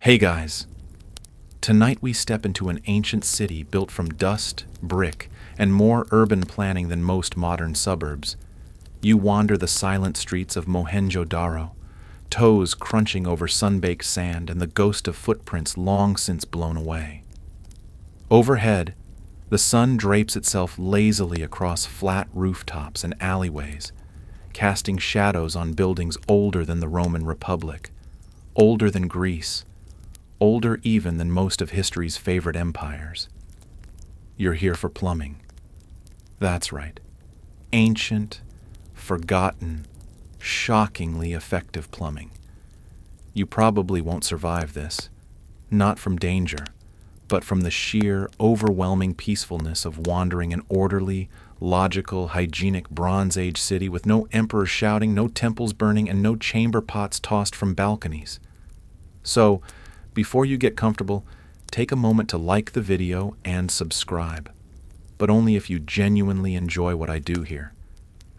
Hey guys, tonight we step into an ancient city built from dust, brick, and more urban planning than most modern suburbs. You wander the silent streets of Mohenjo-daro, toes crunching over sun-baked sand and the ghost of footprints long since blown away. Overhead, the sun drapes itself lazily across flat rooftops and alleyways, casting shadows on buildings older than the Roman Republic, older than Greece, older even than most of history's favorite empires. You're here for plumbing. That's right. Ancient, forgotten, shockingly effective plumbing. You probably won't survive this, not from danger, but from the sheer, overwhelming peacefulness of wandering an orderly, logical, hygienic Bronze Age city with no emperors shouting, no temples burning, and no chamber pots tossed from balconies. So, before you get comfortable, take a moment to like the video and subscribe, but only if you genuinely enjoy what I do here.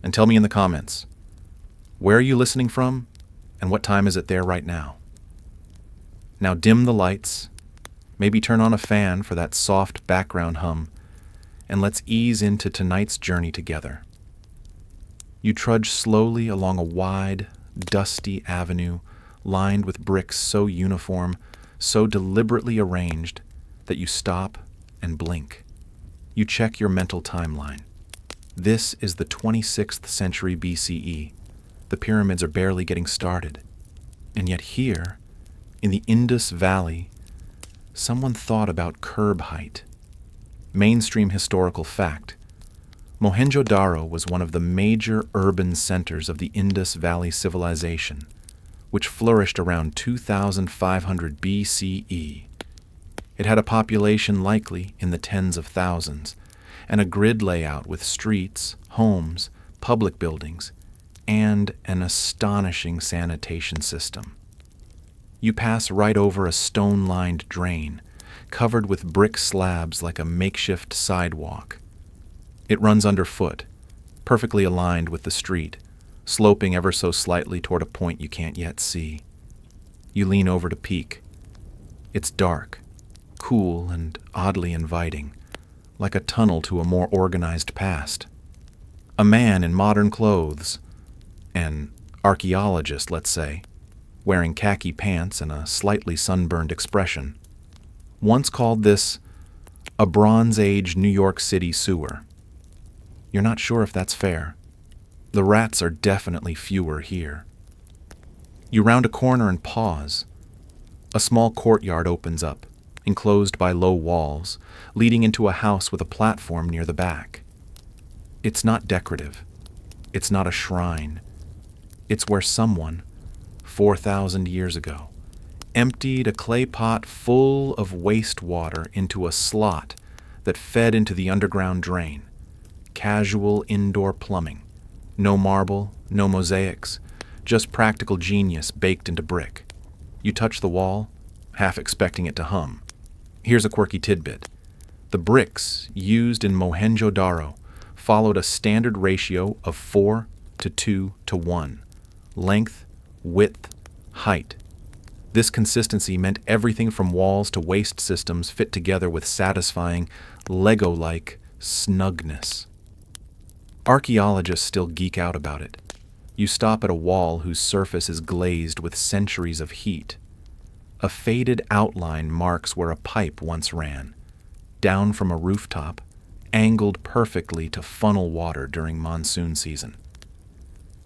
And tell me in the comments, where are you listening from, and what time is it there right now? Now dim the lights, maybe turn on a fan for that soft background hum, and let's ease into tonight's journey together. You trudge slowly along a wide, dusty avenue lined with bricks so uniform, so deliberately arranged that you stop and blink. You check your mental timeline. This is the 26th century BCE. The pyramids are barely getting started. And yet here, in the Indus Valley, someone thought about curb height. Mainstream historical fact. Mohenjo-daro was one of the major urban centers of the Indus Valley Civilization, which flourished around 2500 BCE. It had a population likely in the tens of thousands, and a grid layout with streets, homes, public buildings, and an astonishing sanitation system. You pass right over a stone-lined drain, covered with brick slabs like a makeshift sidewalk. It runs underfoot, perfectly aligned with the street, sloping ever so slightly toward a point you can't yet see. You lean over to peek. It's dark, cool, and oddly inviting, like a tunnel to a more organized past. A man in modern clothes, an archaeologist, let's say, wearing khaki pants and a slightly sunburned expression, once called this a Bronze Age New York City sewer. You're not sure if that's fair. The rats are definitely fewer here. You round a corner and pause. A small courtyard opens up, enclosed by low walls, leading into a house with a platform near the back. It's not decorative. It's not a shrine. It's where someone, 4,000 years ago, emptied a clay pot full of wastewater into a slot that fed into the underground drain. Casual indoor plumbing. No marble, no mosaics, just practical genius baked into brick. You touch the wall, half expecting it to hum. Here's a quirky tidbit. The bricks used in Mohenjo-daro followed a standard ratio of 4 to 2 to 1. Length, width, height. This consistency meant everything from walls to waste systems fit together with satisfying, Lego-like snugness. Archaeologists still geek out about it. You stop at a wall whose surface is glazed with centuries of heat. A faded outline marks where a pipe once ran, down from a rooftop, angled perfectly to funnel water during monsoon season.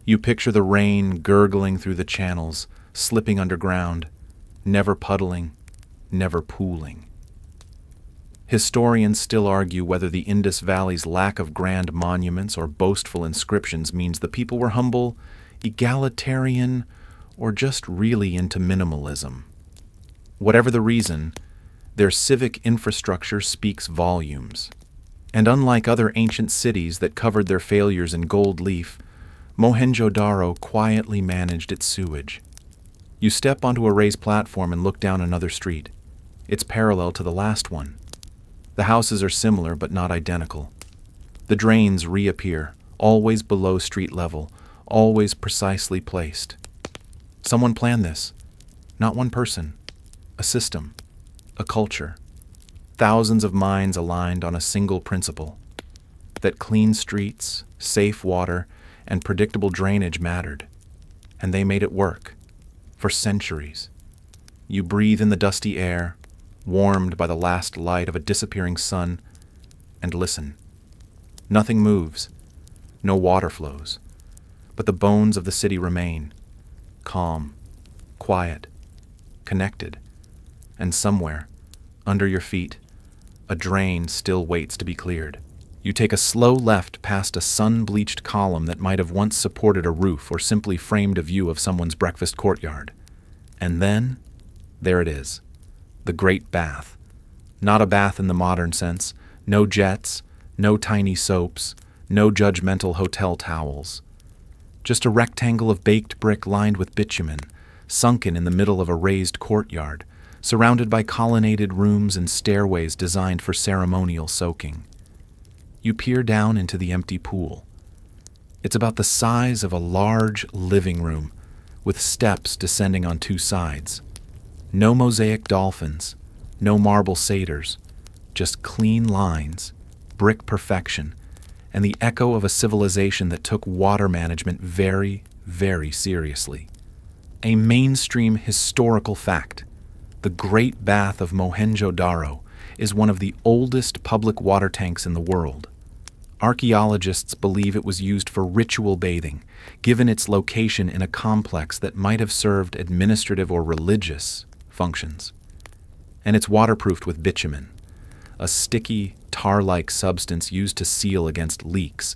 You picture the rain gurgling through the channels, slipping underground, never puddling, never pooling. Historians still argue whether the Indus Valley's lack of grand monuments or boastful inscriptions means the people were humble, egalitarian, or just really into minimalism. Whatever the reason, their civic infrastructure speaks volumes. And unlike other ancient cities that covered their failures in gold leaf, Mohenjo-daro quietly managed its sewage. You step onto a raised platform and look down another street. It's parallel to the last one. The houses are similar but not identical. The drains reappear, always below street level, always precisely placed. Someone planned this. Not one person. a system, a culture. Thousands of minds aligned on a single principle, that clean streets, safe water, and predictable drainage mattered. And they made it work, for centuries. You breathe in the dusty air, warmed by the last light of a disappearing sun, and listen. Nothing moves, no water flows, but the bones of the city remain, calm, quiet, connected, and somewhere, under your feet, a drain still waits to be cleared. You take a slow left past a sun-bleached column that might have once supported a roof or simply framed a view of someone's breakfast courtyard. And then, there it is, the Great Bath. Not a bath in the modern sense, no jets, no tiny soaps, no judgmental hotel towels. Just a rectangle of baked brick lined with bitumen, sunken in the middle of a raised courtyard, surrounded by colonnaded rooms and stairways designed for ceremonial soaking. You peer down into the empty pool. It's about the size of a large living room, with steps descending on two sides. No mosaic dolphins, no marble satyrs, just clean lines, brick perfection, and the echo of a civilization that took water management very, very seriously. A mainstream historical fact. The Great Bath of Mohenjo-daro is one of the oldest public water tanks in the world. Archaeologists believe it was used for ritual bathing, given its location in a complex that might have served administrative or religious functions. And it's waterproofed with bitumen, a sticky, tar-like substance used to seal against leaks,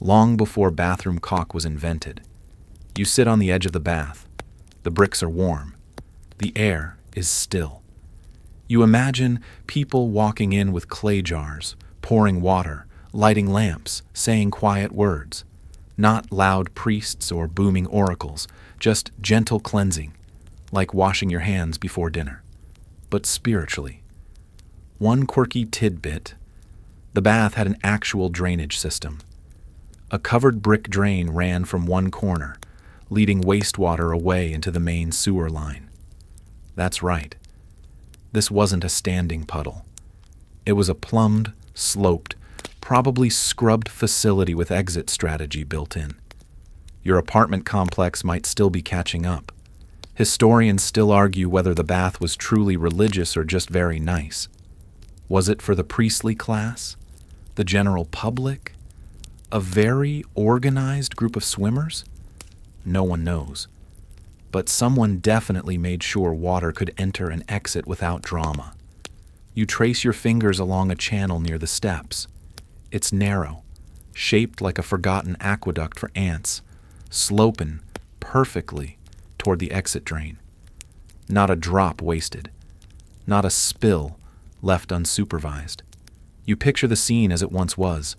long before bathroom caulk was invented. You sit on the edge of the bath. The bricks are warm. The air is still. You imagine people walking in with clay jars, pouring water, lighting lamps, saying quiet words. Not loud priests or booming oracles, just gentle cleansing, like washing your hands before dinner, but spiritually. One quirky tidbit: the bath had an actual drainage system. A covered brick drain ran from one corner, leading wastewater away into the main sewer line. That's right. This wasn't a standing puddle. It was a plumbed, sloped, probably scrubbed facility with exit strategy built in. Your apartment complex might still be catching up. Historians still argue whether the bath was truly religious or just very nice. Was it for the priestly class? The general public? A very organized group of swimmers? No one knows. But someone definitely made sure water could enter and exit without drama. You trace your fingers along a channel near the steps. It's narrow, shaped like a forgotten aqueduct for ants, sloping perfectly toward the exit drain. Not a drop wasted. Not a spill left unsupervised. You picture the scene as it once was.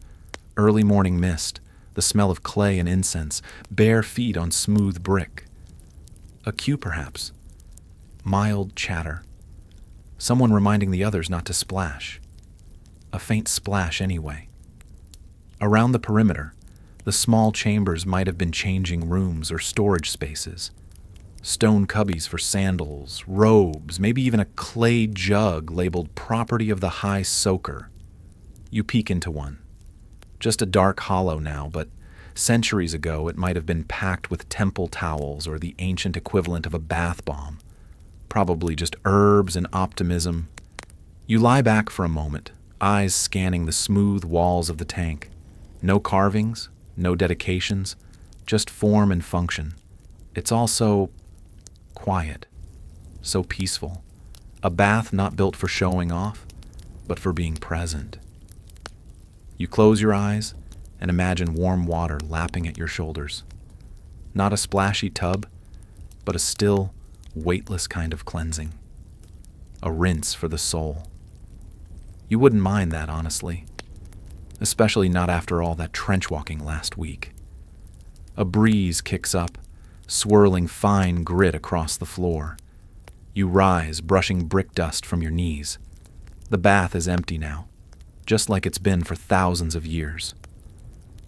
Early morning mist, the smell of clay and incense, bare feet on smooth brick. A cue, perhaps. Mild chatter. Someone reminding the others not to splash. A faint splash anyway. Around the perimeter, the small chambers might have been changing rooms or storage spaces. Stone cubbies for sandals, robes, maybe even a clay jug labeled property of the high soaker. You peek into one. Just a dark hollow now, but centuries ago it might have been packed with temple towels or the ancient equivalent of a bath bomb. Probably just herbs and optimism. You lie back for a moment, eyes scanning the smooth walls of the tank. No carvings, no dedications, just form and function. It's all so quiet, so peaceful. A bath not built for showing off, but for being present. You close your eyes and imagine warm water lapping at your shoulders. Not a splashy tub, but a still, weightless kind of cleansing. A rinse for the soul. You wouldn't mind that, honestly. Especially not after all that trench walking last week. A breeze kicks up, swirling fine grit across the floor. You rise, brushing brick dust from your knees. The bath is empty now, just like it's been for thousands of years.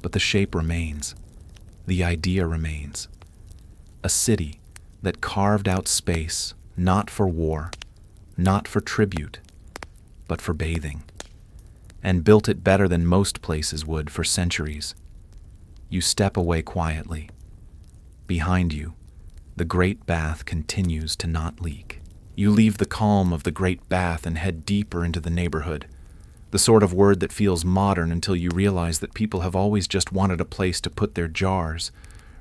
But the shape remains. The idea remains. A city that carved out space, not for war, not for tribute, but for bathing, and built it better than most places would for centuries. You step away quietly. Behind you, the great bath continues to not leak. You leave the calm of the great bath and head deeper into the neighborhood, the sort of word that feels modern until you realize that people have always just wanted a place to put their jars,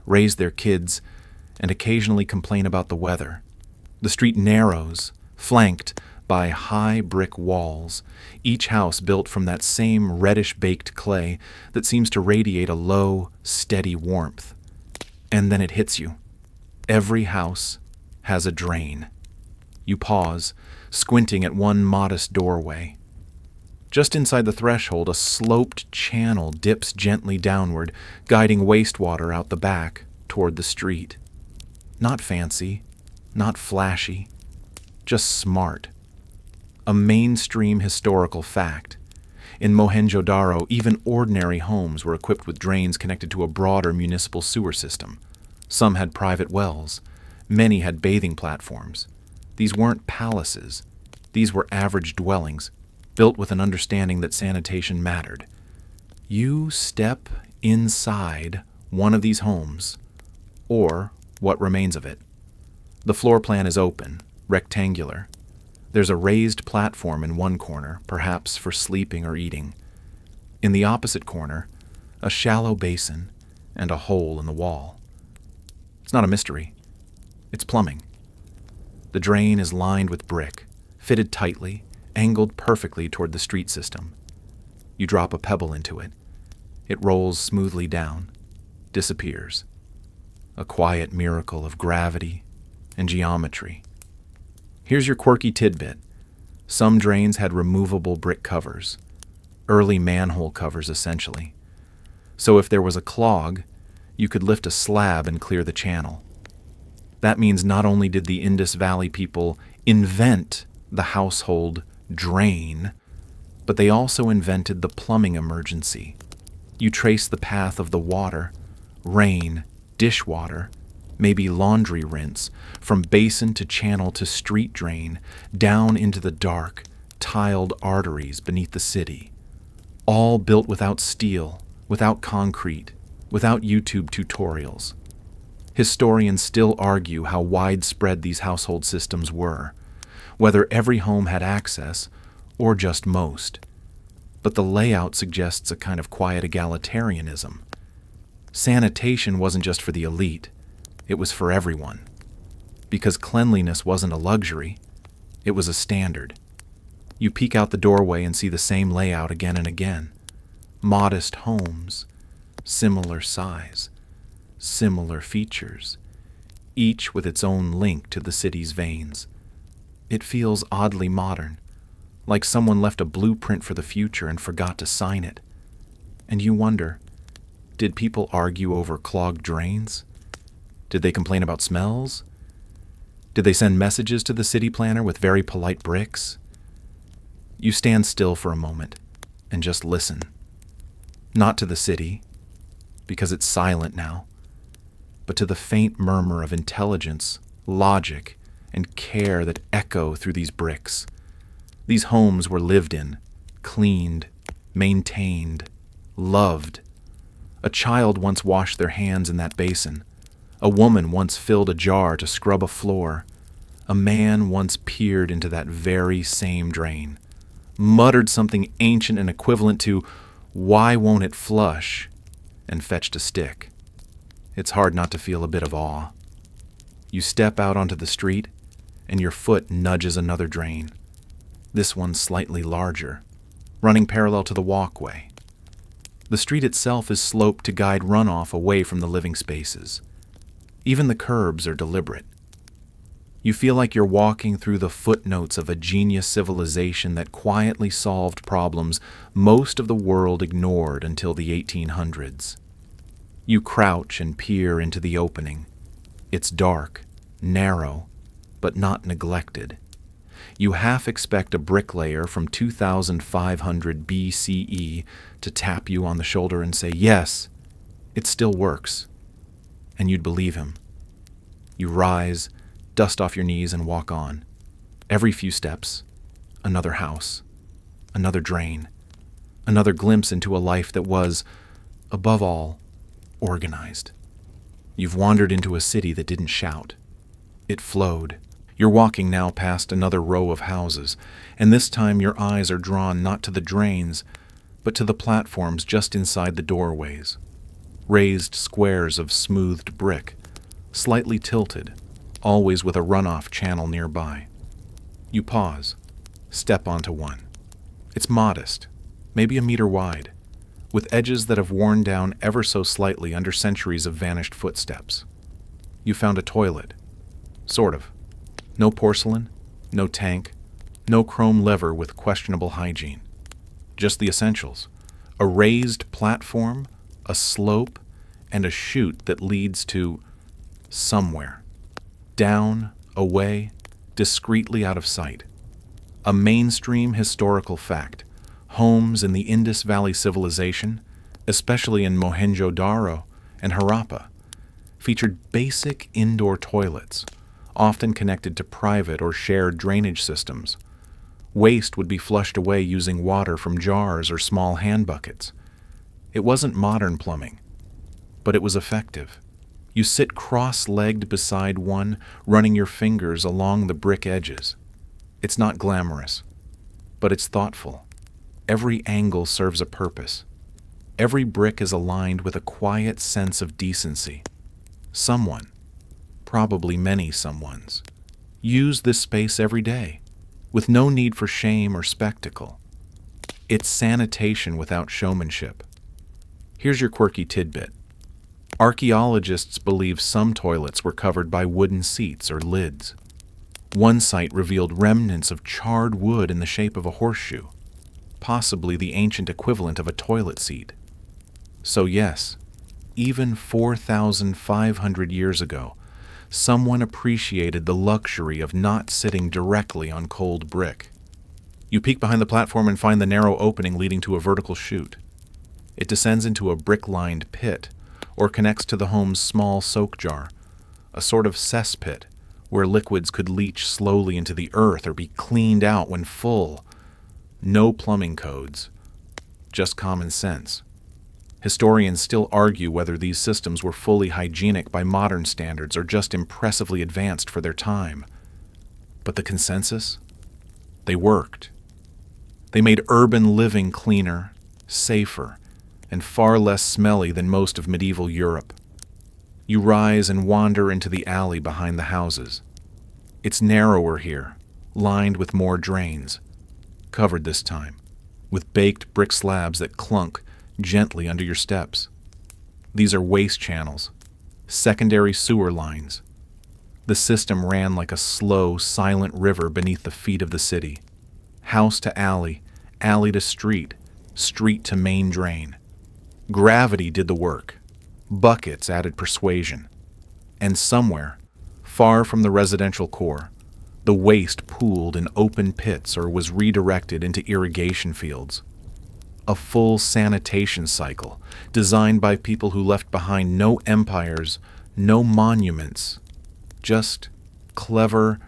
raise their kids, and occasionally complain about the weather. The street narrows, flanked by high brick walls, each house built from that same reddish-baked clay that seems to radiate a low, steady warmth. And then it hits you. Every house has a drain. You pause, squinting at one modest doorway. Just inside the threshold, a sloped channel dips gently downward, guiding wastewater out the back toward the street. Not fancy, not flashy, just smart. A mainstream historical fact. In Mohenjo-daro, even ordinary homes were equipped with drains connected to a broader municipal sewer system. Some had private wells. Many had bathing platforms. These weren't palaces. These were average dwellings, built with an understanding that sanitation mattered. You step inside one of these homes, or what remains of it. The floor plan is open, rectangular. There's a raised platform in one corner, perhaps for sleeping or eating. In the opposite corner, a shallow basin and a hole in the wall. It's not a mystery. It's plumbing. The drain is lined with brick, fitted tightly, angled perfectly toward the street system. You drop a pebble into it. It rolls smoothly down, disappears. A quiet miracle of gravity and geometry. Here's your quirky tidbit. Some drains had removable brick covers, early manhole covers essentially. So if there was a clog, you could lift a slab and clear the channel. That means not only did the Indus Valley people invent the household drain, but they also invented the plumbing emergency. You trace the path of the water, rain, dishwater, maybe laundry rinse, from basin to channel to street drain, down into the dark, tiled arteries beneath the city. All built without steel, without concrete, without YouTube tutorials. Historians still argue how widespread these household systems were, whether every home had access or just most. But the layout suggests a kind of quiet egalitarianism. Sanitation wasn't just for the elite, it was for everyone. Because cleanliness wasn't a luxury, it was a standard. You peek out the doorway and see the same layout again and again. Modest homes, similar size, similar features, each with its own link to the city's veins. It feels oddly modern, like someone left a blueprint for the future and forgot to sign it. And you wonder, did people argue over clogged drains? Did they complain about smells? Did they send messages to the city planner with very polite bricks? You stand still for a moment and just listen. Not to the city, because it's silent now, but to the faint murmur of intelligence, logic, and care that echo through these bricks. These homes were lived in, cleaned, maintained, loved. A child once washed their hands in that basin. A woman once filled a jar to scrub a floor. A man once peered into that very same drain, muttered something ancient and equivalent to, "Why won't it flush?" and fetched a stick. It's hard not to feel a bit of awe. You step out onto the street, and your foot nudges another drain. This one slightly larger, running parallel to the walkway. The street itself is sloped to guide runoff away from the living spaces. Even the curbs are deliberate. You feel like you're walking through the footnotes of a genius civilization that quietly solved problems most of the world ignored until the 1800s. You crouch and peer into the opening. It's dark, narrow, but not neglected. You half expect a bricklayer from 2500 BCE to tap you on the shoulder and say, "Yes, it still works." And you'd believe him. You rise, dust off your knees, and walk on. Every few steps, another house, another drain, another glimpse into a life that was, above all, organized. You've wandered into a city that didn't shout. It flowed. You're walking now past another row of houses, and this time your eyes are drawn not to the drains, but to the platforms just inside the doorways. Raised squares of smoothed brick, slightly tilted, always with a runoff channel nearby. You pause, step onto one. It's modest, maybe a meter wide, with edges that have worn down ever so slightly under centuries of vanished footsteps. You found a toilet. Sort of. No porcelain, no tank, no chrome lever with questionable hygiene. Just the essentials. A raised platform, a slope, and a chute that leads to somewhere. Down, away, discreetly out of sight. A mainstream historical fact. Homes in the Indus Valley Civilization, especially in Mohenjo-daro and Harappa, featured basic indoor toilets, often connected to private or shared drainage systems. Waste would be flushed away using water from jars or small hand buckets. It wasn't modern plumbing, but it was effective. You sit cross-legged beside one, running your fingers along the brick edges. It's not glamorous, but it's thoughtful. Every angle serves a purpose. Every brick is aligned with a quiet sense of decency. Someone, probably many someones, use this space every day, with no need for shame or spectacle. It's sanitation without showmanship. Here's your quirky tidbit. Archaeologists believe some toilets were covered by wooden seats or lids. One site revealed remnants of charred wood in the shape of a horseshoe, possibly the ancient equivalent of a toilet seat. So yes, even 4,500 years ago, someone appreciated the luxury of not sitting directly on cold brick. You peek behind the platform and find the narrow opening leading to a vertical chute. It descends into a brick-lined pit, or connects to the home's small soak jar, a sort of cesspit where liquids could leach slowly into the earth or be cleaned out when full. No plumbing codes, just common sense. Historians still argue whether these systems were fully hygienic by modern standards or just impressively advanced for their time. But the consensus? They worked. They made urban living cleaner, safer, and far less smelly than most of medieval Europe. You rise and wander into the alley behind the houses. It's narrower here, lined with more drains, covered this time, with baked brick slabs that clunk gently under your steps. These are waste channels, secondary sewer lines. The system ran like a slow, silent river beneath the feet of the city. House to alley, alley to street, street to main drain. Gravity did the work. Buckets added persuasion. And somewhere, far from the residential core, the waste pooled in open pits or was redirected into irrigation fields. A full sanitation cycle, designed by people who left behind no empires, no monuments, just clever,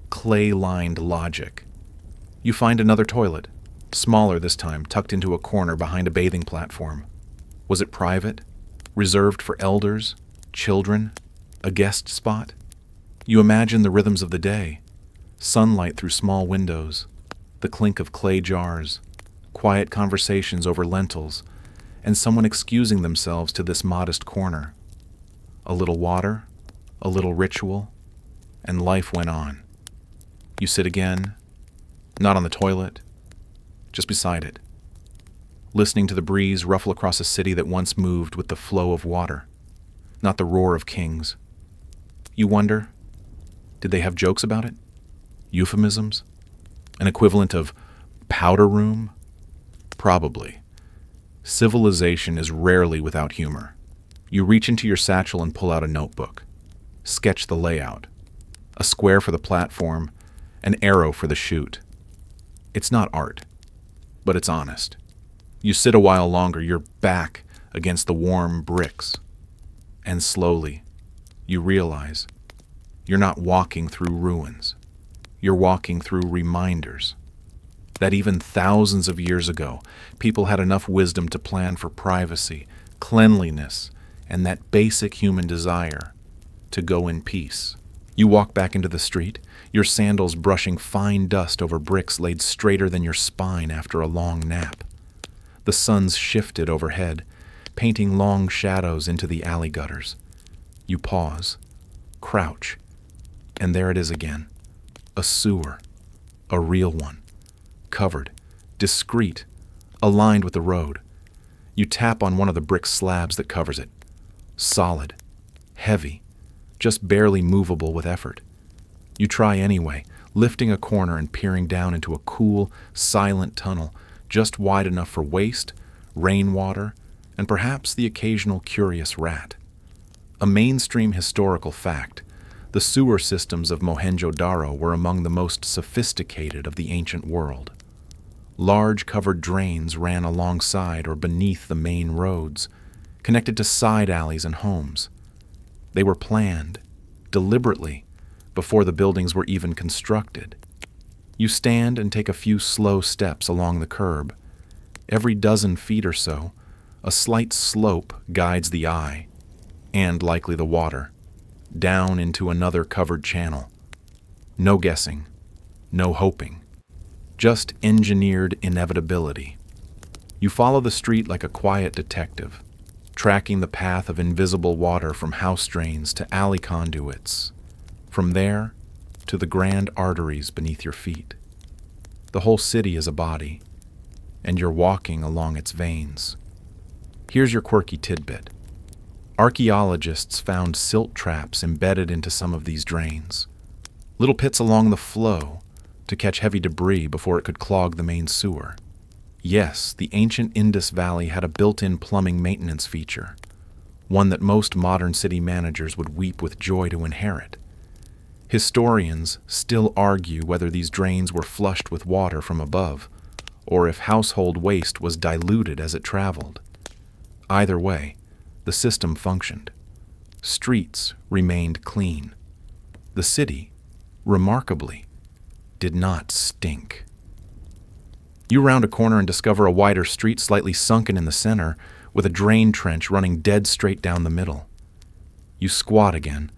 clay-lined logic. You find another toilet, smaller this time, tucked into a corner behind a bathing platform. Was it private? Reserved for elders? Children? A guest spot? You imagine the rhythms of the day. Sunlight through small windows, the clink of clay jars, quiet conversations over lentils, and someone excusing themselves to this modest corner. A little water, a little ritual, and life went on. You sit again, not on the toilet, just beside it, listening to the breeze ruffle across a city that once moved with the flow of water, not the roar of kings. You wonder, did they have jokes about it? Euphemisms? An equivalent of powder room? Probably. Civilization is rarely without humor. You reach into your satchel and pull out a notebook. Sketch the layout. A square for the platform, an arrow for the chute. It's not art, but it's honest. You sit a while longer, your back against the warm bricks. And slowly, you realize you're not walking through ruins. you're walking through reminders that even thousands of years ago, people had enough wisdom to plan for privacy, cleanliness, and that basic human desire to go in peace. You walk back into the street, your sandals brushing fine dust over bricks laid straighter than your spine after a long nap. The sun's shifted overhead, painting long shadows into the alley gutters. You pause, crouch, and there it is again. A sewer, a real one, covered, discreet, aligned with the road. You tap on one of the brick slabs that covers it. Solid, heavy, just barely movable with effort. You try anyway, lifting a corner and peering down into a cool, silent tunnel just wide enough for waste, rainwater, and perhaps the occasional curious rat. A mainstream historical fact, the sewer systems of Mohenjo-daro were among the most sophisticated of the ancient world. Large covered drains ran alongside or beneath the main roads, connected to side alleys and homes. They were planned, deliberately, before the buildings were even constructed. You stand and take a few slow steps along the curb. Every dozen feet or so, a slight slope guides the eye, and likely the water, down into another covered channel. No guessing, no hoping, just engineered inevitability. You follow the street like a quiet detective, tracking the path of invisible water from house drains to alley conduits, from there to the grand arteries beneath your feet. The whole city is a body, and you're walking along its veins. Here's your quirky tidbit. Archaeologists found silt traps embedded into some of these drains, little pits along the flow to catch heavy debris before it could clog the main sewer. Yes, the ancient Indus Valley had a built-in plumbing maintenance feature, one that most modern city managers would weep with joy to inherit. Historians still argue whether these drains were flushed with water from above, or if household waste was diluted as it traveled. Either way, the system functioned. Streets remained clean. The city, remarkably, did not stink. You round a corner and discover a wider street slightly sunken in the center, with a drain trench running dead straight down the middle. You squat again,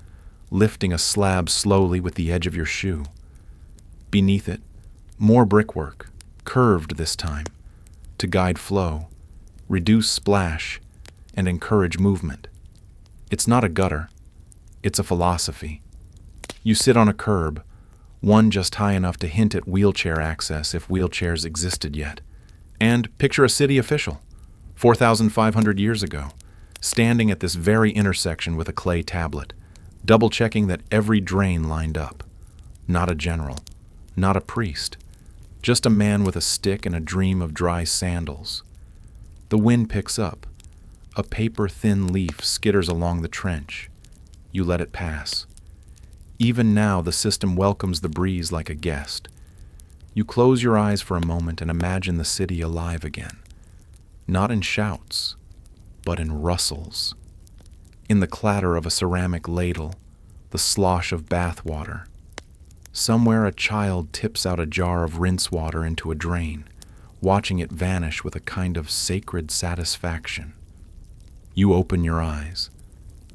lifting a slab slowly with the edge of your shoe. Beneath it, more brickwork, curved this time, to guide flow, reduce splash, and encourage movement. It's not a gutter, it's a philosophy. You sit on a curb, one just high enough to hint at wheelchair access if wheelchairs existed yet, and picture a city official, 4,500 years ago, standing at this very intersection with a clay tablet, double-checking that every drain lined up. Not a general, not a priest, just a man with a stick and a dream of dry sandals. The wind picks up. A paper-thin leaf skitters along the trench. You let it pass. Even now, the system welcomes the breeze like a guest. You close your eyes for a moment and imagine the city alive again. Not in shouts, but in rustles. In the clatter of a ceramic ladle, the slosh of bath water. Somewhere a child tips out a jar of rinse water into a drain, watching it vanish with a kind of sacred satisfaction. You open your eyes,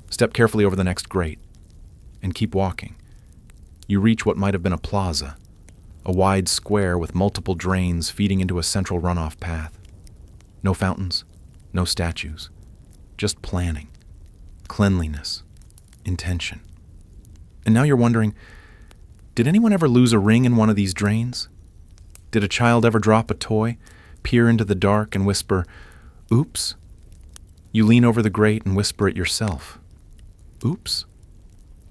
step carefully over the next grate, and keep walking. You reach what might have been a plaza, a wide square with multiple drains feeding into a central runoff path. No fountains, no statues, just planning, cleanliness, intention. And now you're wondering, did anyone ever lose a ring in one of these drains? Did a child ever drop a toy, peer into the dark and whisper, "Oops"? You lean over the grate and whisper it yourself. Oops,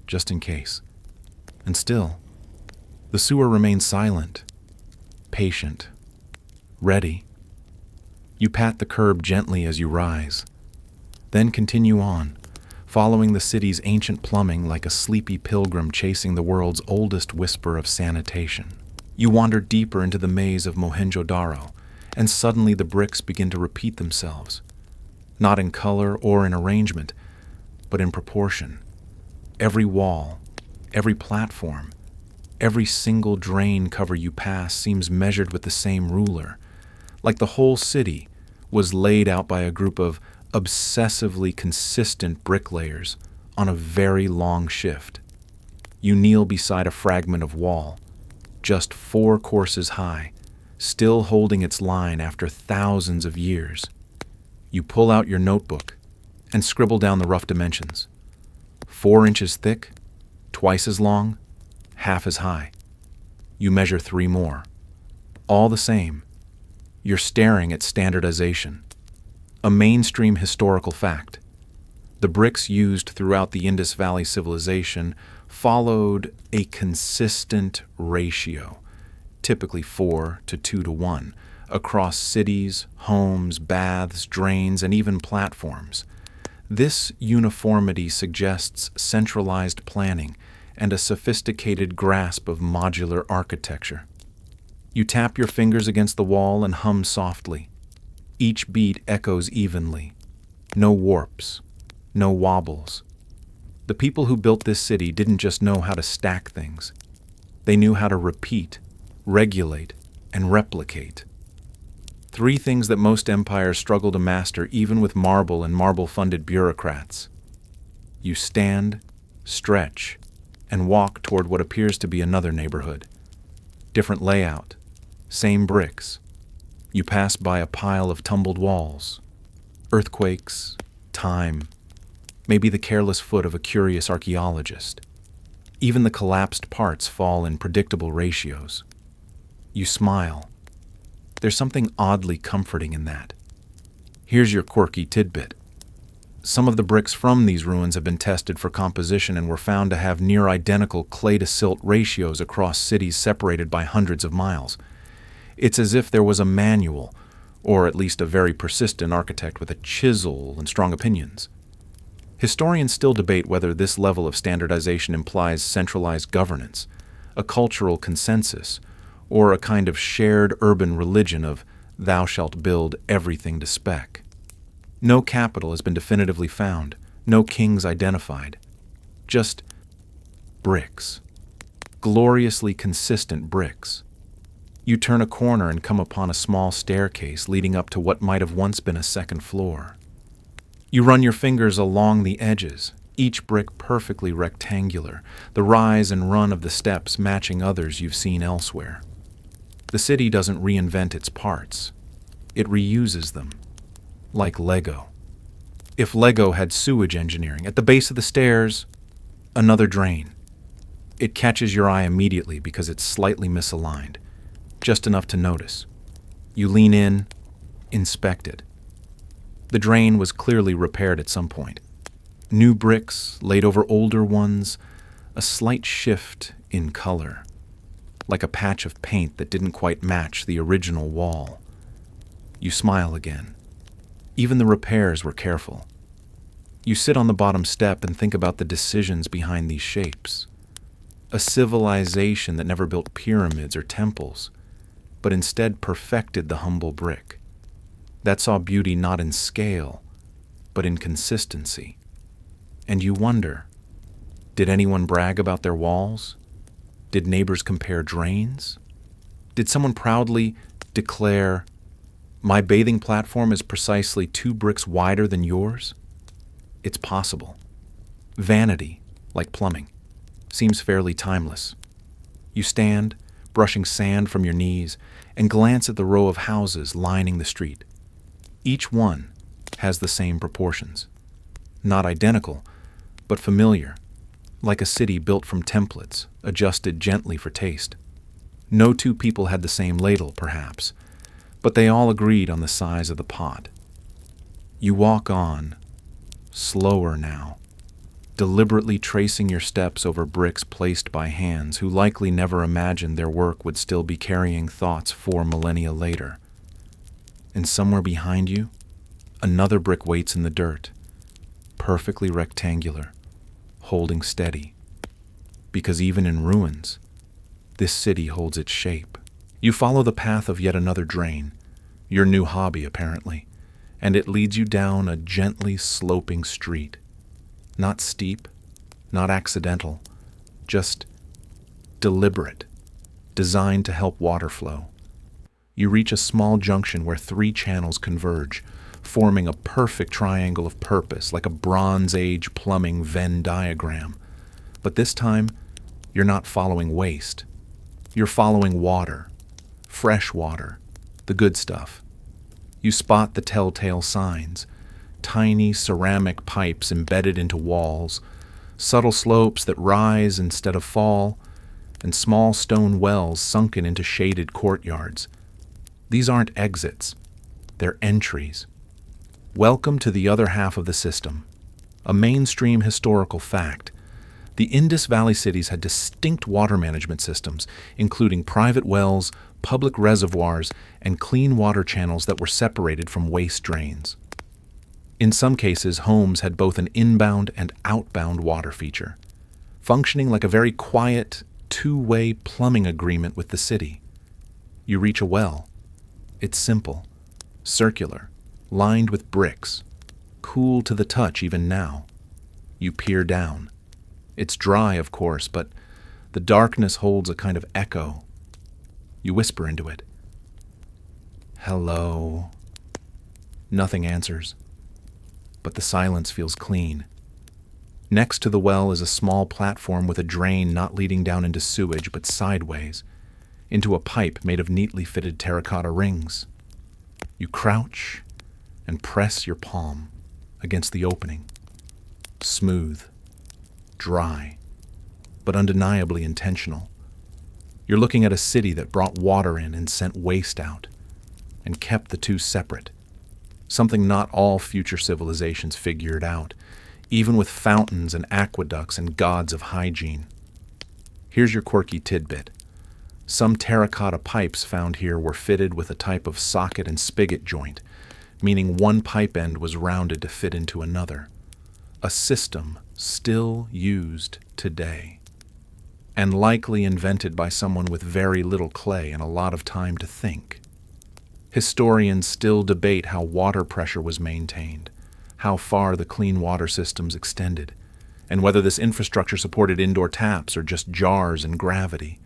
just in case. And still, the sewer remains silent, patient, ready. You pat the curb gently as you rise, then continue on, following the city's ancient plumbing like a sleepy pilgrim chasing the world's oldest whisper of sanitation. You wander deeper into the maze of Mohenjo-daro, and suddenly the bricks begin to repeat themselves. Not in color or in arrangement, but in proportion. Every wall, every platform, Every single drain cover you pass seems measured with the same ruler, like the whole city was laid out by a group of obsessively consistent bricklayers on a very long shift. You kneel beside a fragment of wall, just 4 courses high, still holding its line after thousands of years. You pull out your notebook and scribble down the rough dimensions. 4 inches thick, twice as long, half as high. You measure 3 more. All the same, you're staring at standardization, a mainstream historical fact. The bricks used throughout the Indus Valley Civilization followed a consistent ratio, typically 4 to 2 to 1, across cities, homes, baths, drains, and even platforms. This uniformity suggests centralized planning and a sophisticated grasp of modular architecture. You tap your fingers against the wall and hum softly. Each beat echoes evenly. No warps, no wobbles. The people who built this city didn't just know how to stack things. They knew how to repeat, regulate, and replicate. 3 things that most empires struggle to master even with marble and marble-funded bureaucrats. You stand, stretch, and walk toward what appears to be another neighborhood. Different layout, same bricks. You pass by a pile of tumbled walls. Earthquakes, time, maybe the careless foot of a curious archaeologist. Even the collapsed parts fall in predictable ratios. You smile. There's something oddly comforting in that. Here's your quirky tidbit. Some of the bricks from these ruins have been tested for composition and were found to have near-identical clay-to-silt ratios across cities separated by hundreds of miles. It's as if there was a manual, or at least a very persistent architect with a chisel and strong opinions. Historians still debate whether this level of standardization implies centralized governance, a cultural consensus, or a kind of shared urban religion of thou shalt build everything to spec. No capital has been definitively found, no kings identified. Just bricks. Gloriously consistent bricks. You turn a corner and come upon a small staircase leading up to what might have once been a second floor. You run your fingers along the edges, each brick perfectly rectangular, the rise and run of the steps matching others you've seen elsewhere. The city doesn't reinvent its parts. It reuses them. Like Lego. If Lego had sewage engineering, at the base of the stairs, another drain. It catches your eye immediately because it's slightly misaligned, just enough to notice. You lean in, inspect it. The drain was clearly repaired at some point. New bricks laid over older ones, a slight shift in color, like a patch of paint that didn't quite match the original wall. You smile again. Even the repairs were careful. You sit on the bottom step and think about the decisions behind these shapes. A civilization that never built pyramids or temples, but instead perfected the humble brick. That saw beauty not in scale, but in consistency. And you wonder, did anyone brag about their walls? Did neighbors compare drains? Did someone proudly declare, my bathing platform is precisely 2 bricks wider than yours? It's possible. Vanity, like plumbing, seems fairly timeless. You stand, brushing sand from your knees, and glance at the row of houses lining the street. Each one has the same proportions. Not identical, but familiar, like a city built from templates, adjusted gently for taste. No 2 people had the same ladle, perhaps, but they all agreed on the size of the pot. You walk on, slower now, deliberately tracing your steps over bricks placed by hands who likely never imagined their work would still be carrying thoughts 4 millennia later. And somewhere behind you, another brick waits in the dirt, perfectly rectangular, holding steady. Because even in ruins, this city holds its shape. You follow the path of yet another drain, your new hobby apparently, and it leads you down a gently sloping street. Not steep, not accidental, just deliberate, designed to help water flow. You reach a small junction where 3 channels converge, forming a perfect triangle of purpose, like a Bronze Age plumbing Venn diagram. But this time, you're not following waste. You're following water, fresh water, the good stuff. You spot the telltale signs: tiny ceramic pipes embedded into walls, subtle slopes that rise instead of fall, and small stone wells sunken into shaded courtyards. These aren't exits, they're entries. Welcome to the other half of the system. A mainstream historical fact: the Indus Valley cities had distinct water management systems, including private wells, public reservoirs, and clean water channels that were separated from waste drains. In some cases, homes had both an inbound and outbound water feature, functioning like a very quiet, two-way plumbing agreement with the city. You reach a well. It's simple, circular, lined with bricks, cool to the touch even now. You peer down. It's dry, of course, but the darkness holds a kind of echo. You whisper into it. "Hello." Nothing answers, but the silence feels clean. Next to the well is a small platform with a drain not leading down into sewage, but sideways, into a pipe made of neatly fitted terracotta rings. You crouch and press your palm against the opening. Smooth, dry, but undeniably intentional. You're looking at a city that brought water in and sent waste out, and kept the two separate. Something not all future civilizations figured out, even with fountains and aqueducts and gods of hygiene. Here's your quirky tidbit. Some terracotta pipes found here were fitted with a type of socket and spigot joint, meaning one pipe end was rounded to fit into another. A system still used today, and likely invented by someone with very little clay and a lot of time to think. Historians still debate how water pressure was maintained, how far the clean water systems extended, and whether this infrastructure supported indoor taps or just jars and gravity.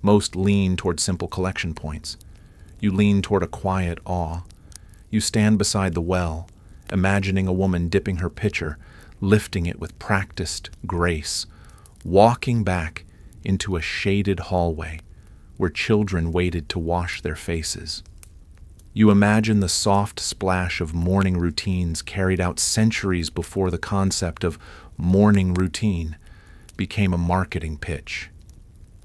Most lean toward simple collection points. You lean toward a quiet awe. You stand beside the well, imagining a woman dipping her pitcher, lifting it with practiced grace, walking back into a shaded hallway where children waited to wash their faces. You imagine the soft splash of morning routines carried out centuries before the concept of morning routine became a marketing pitch.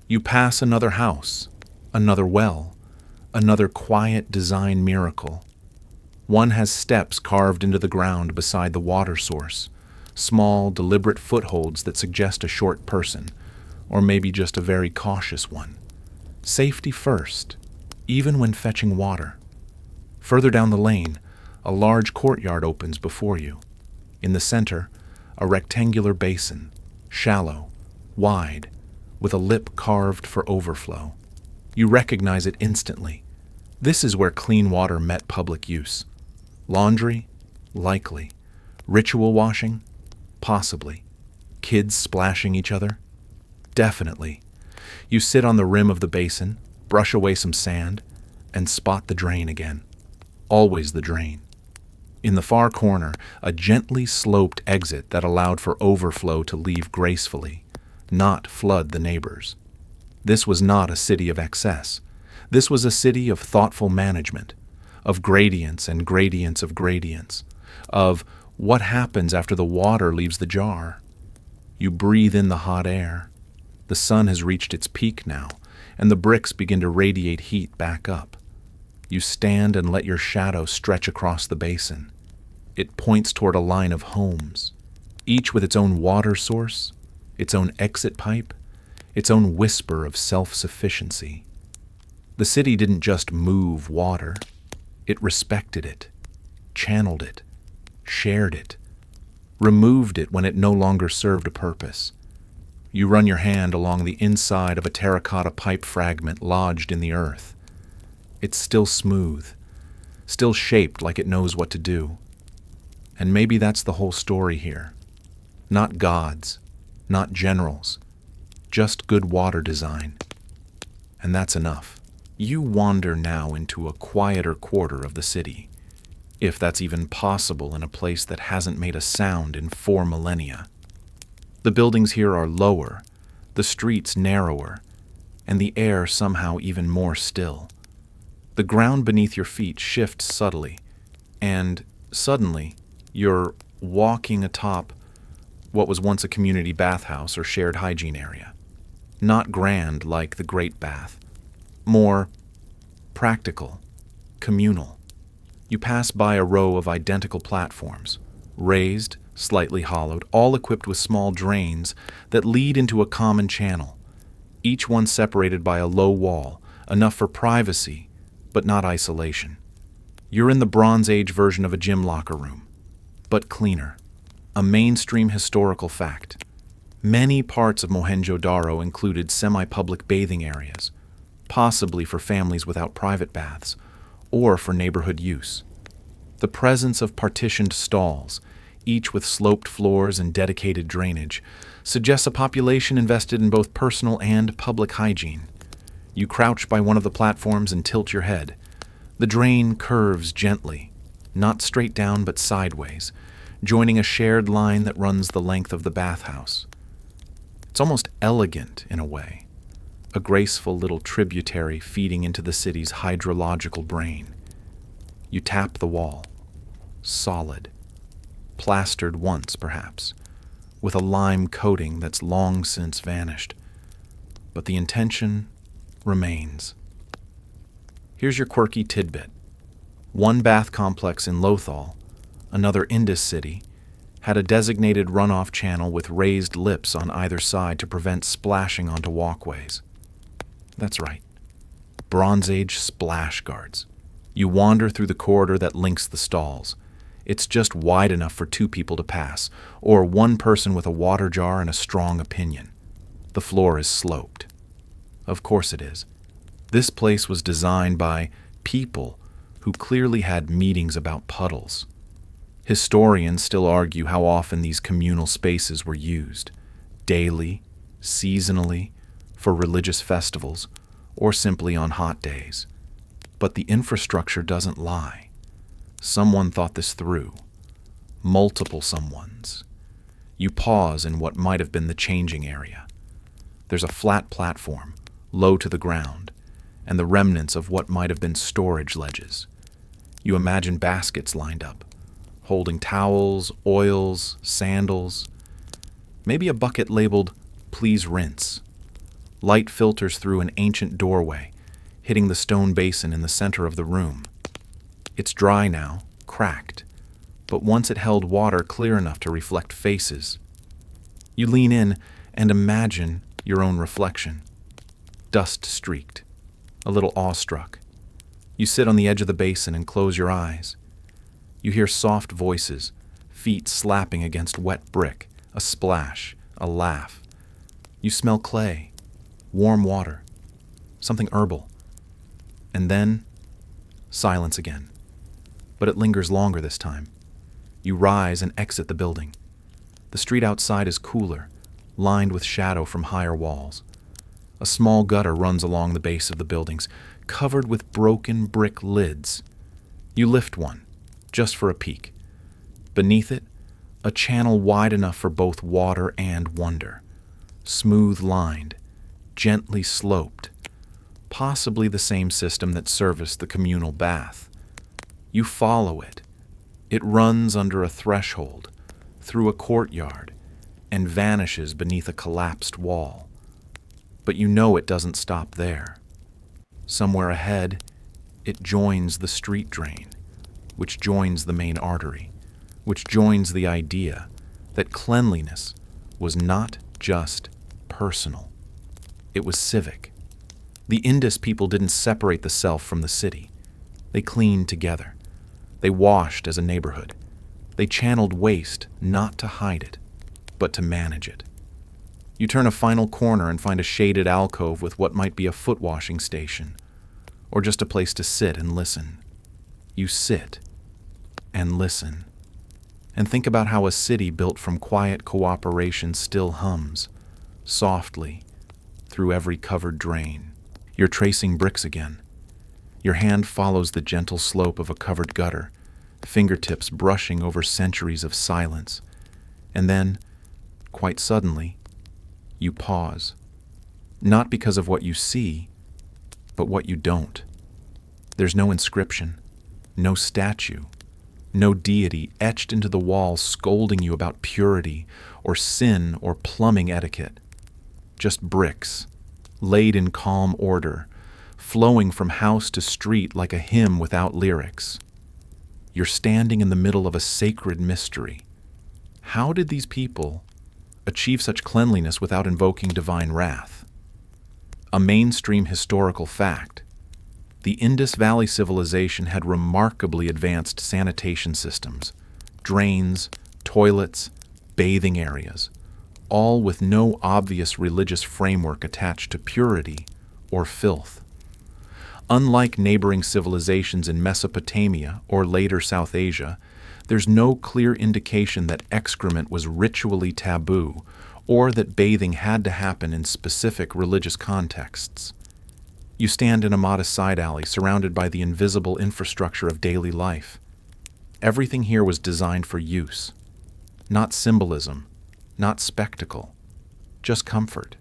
You pass another house, another well, another quiet design miracle. One has steps carved into the ground beside the water source, small, deliberate footholds that suggest a short person, or maybe just a very cautious one. Safety first, even when fetching water. Further down the lane, a large courtyard opens before you. In the center, a rectangular basin, shallow, wide, with a lip carved for overflow. You recognize it instantly. This is where clean water met public use. Laundry? Likely. Ritual washing? Possibly. Kids splashing each other? Definitely. You sit on the rim of the basin, brush away some sand, and spot the drain again. Always the drain. In the far corner, a gently sloped exit that allowed for overflow to leave gracefully, not flood the neighbors. This was not a city of excess. This was a city of thoughtful management, of gradients and gradients of gradients, of what happens after the water leaves the jar. You breathe in the hot air. The sun has reached its peak now, and the bricks begin to radiate heat back up. You stand and let your shadow stretch across the basin. It points toward a line of homes, each with its own water source, its own exit pipe, its own whisper of self-sufficiency. The city didn't just move water. It respected it, channeled it, shared it, removed it when it no longer served a purpose. You run your hand along the inside of a terracotta pipe fragment lodged in the earth. It's still smooth, still shaped like it knows what to do. And maybe that's the whole story here. Not gods, not generals, just good water design. And that's enough. You wander now into a quieter quarter of the city, if that's even possible in a place that hasn't made a sound in 4 millennia. The buildings here are lower, the streets narrower, and the air somehow even more still. The ground beneath your feet shifts subtly, and suddenly you're walking atop what was once a community bathhouse or shared hygiene area. Not grand like the Great Bath, more practical, communal. You pass by a row of identical platforms, raised, slightly hollowed, all equipped with small drains that lead into a common channel, each one separated by a low wall, enough for privacy, but not isolation. You're in the Bronze Age version of a gym locker room, but cleaner. A mainstream historical fact. Many parts of Mohenjo-daro included semi-public bathing areas, possibly for families without private baths, or for neighborhood use. The presence of partitioned stalls, each with sloped floors and dedicated drainage, suggests a population invested in both personal and public hygiene. You crouch by one of the platforms and tilt your head. The drain curves gently, not straight down but sideways, joining a shared line that runs the length of the bathhouse. It's almost elegant in a way, a graceful little tributary feeding into the city's hydrological brain. You tap the wall, solid, plastered once perhaps, with a lime coating that's long since vanished, but the intention remains. Here's your quirky tidbit. One bath complex in Lothal, another Indus city, had a designated runoff channel with raised lips on either side to prevent splashing onto walkways. That's right, Bronze Age splash guards. You wander through the corridor that links the stalls. It's just wide enough for 2 people to pass, or one person with a water jar and a strong opinion. The floor is sloped. Of course it is. This place was designed by people who clearly had meetings about puddles. Historians still argue how often these communal spaces were used, daily, seasonally, for religious festivals, or simply on hot days. But the infrastructure doesn't lie. Someone thought this through. Multiple someones. You pause in what might have been the changing area. There's a flat platform, low to the ground, and the remnants of what might have been storage ledges. You imagine baskets lined up, holding towels, oils, sandals, maybe a bucket labeled, "Please rinse." Light filters through an ancient doorway, hitting the stone basin in the center of the room. It's dry now, cracked, but once it held water clear enough to reflect faces. You lean in and imagine your own reflection, dust-streaked, a little awestruck. You sit on the edge of the basin and close your eyes. You hear soft voices, feet slapping against wet brick, a splash, a laugh. You smell clay, warm water, something herbal. And then, silence again. But it lingers longer this time. You rise and exit the building. The street outside is cooler, lined with shadow from higher walls. A small gutter runs along the base of the buildings, covered with broken brick lids. You lift one, just for a peek. Beneath it, a channel wide enough for both water and wonder. Smooth-lined, gently sloped, possibly the same system that serviced the communal bath. You follow it. It runs under a threshold, through a courtyard, and vanishes beneath a collapsed wall. But you know it doesn't stop there. Somewhere ahead, it joins the street drain, which joins the main artery, which joins the idea that cleanliness was not just personal. It was civic. The Indus people didn't separate the self from the city. They cleaned together. They washed as a neighborhood. They channeled waste not to hide it, but to manage it. You turn a final corner and find a shaded alcove with what might be a foot washing station, or just a place to sit and listen. You sit and listen, and think about how a city built from quiet cooperation still hums, softly, through every covered drain. You're tracing bricks again. Your hand follows the gentle slope of a covered gutter, fingertips brushing over centuries of silence. And then, quite suddenly, you pause. Not because of what you see, but what you don't. There's no inscription, no statue, no deity etched into the wall scolding you about purity or sin or plumbing etiquette. Just bricks, laid in calm order, flowing from house to street like a hymn without lyrics. You're standing in the middle of a sacred mystery. How did these people achieve such cleanliness without invoking divine wrath? A mainstream historical fact. The Indus Valley Civilization had remarkably advanced sanitation systems, drains, toilets, bathing areas, all with no obvious religious framework attached to purity or filth. Unlike neighboring civilizations in Mesopotamia or later South Asia, there's no clear indication that excrement was ritually taboo or that bathing had to happen in specific religious contexts. You stand in a modest side alley surrounded by the invisible infrastructure of daily life. Everything here was designed for use, not symbolism, not spectacle, just comfort,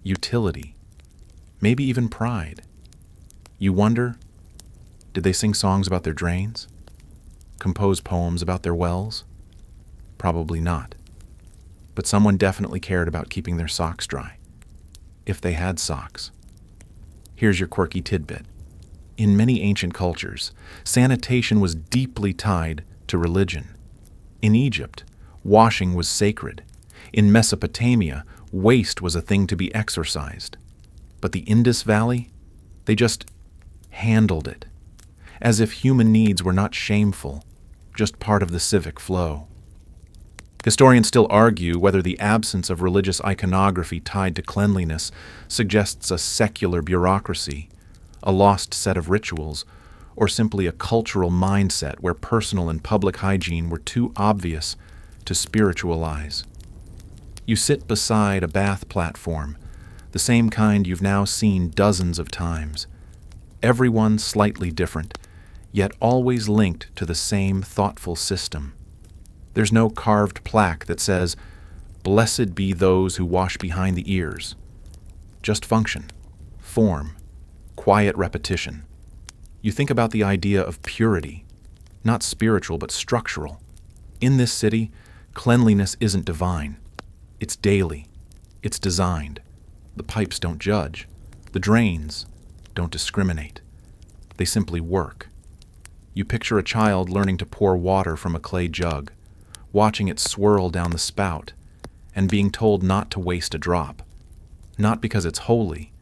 utility, maybe even pride. You wonder, did they sing songs about their drains? Compose poems about their wells? Probably not. But someone definitely cared about keeping their socks dry, if they had socks. Here's your quirky tidbit. In many ancient cultures, sanitation was deeply tied to religion. In Egypt, washing was sacred. In Mesopotamia, waste was a thing to be exorcised. But the Indus Valley, they just handled it, as if human needs were not shameful, just part of the civic flow. Historians still argue whether the absence of religious iconography tied to cleanliness suggests a secular bureaucracy, a lost set of rituals, or simply a cultural mindset where personal and public hygiene were too obvious to spiritualize. You sit beside a bath platform, the same kind you've now seen dozens of times. Everyone slightly different, yet always linked to the same thoughtful system. There's no carved plaque that says, "Blessed be those who wash behind the ears." Just function, form, quiet repetition. You think about the idea of purity, not spiritual but structural. In this city, cleanliness isn't divine. It's daily. It's designed. The pipes don't judge. The drains don't discriminate. They simply work. You picture a child learning to pour water from a clay jug, watching it swirl down the spout, and being told not to waste a drop. Not because it's holy,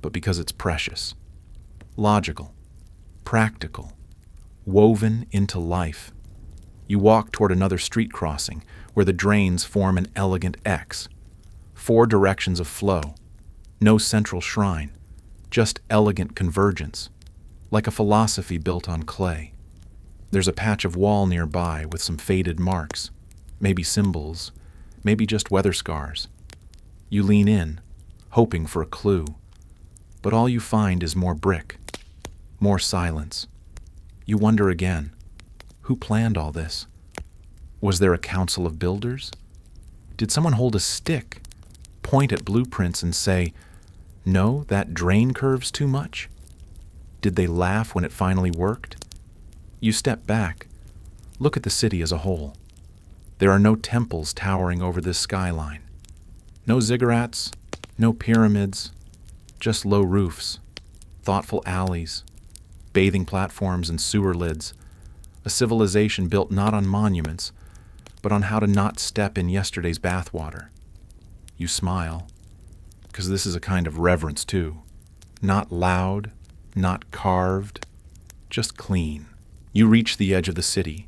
but because it's precious. Logical, practical, woven into life. You walk toward another street crossing where the drains form an elegant X. 4 directions of flow. No central shrine, just elegant convergence, like a philosophy built on clay. There's a patch of wall nearby with some faded marks, maybe symbols, maybe just weather scars. You lean in, hoping for a clue, but all you find is more brick, more silence. You wonder again, who planned all this? Was there a council of builders? Did someone hold a stick, point at blueprints and say, "No, that drain curve's too much"? Did they laugh when it finally worked? You step back, look at the city as a whole. There are no temples towering over this skyline. No ziggurats, no pyramids, just low roofs, thoughtful alleys, bathing platforms and sewer lids, a civilization built not on monuments, but on how to not step in yesterday's bathwater. You smile, because this is a kind of reverence too. Not loud, not carved, just clean. You reach the edge of the city,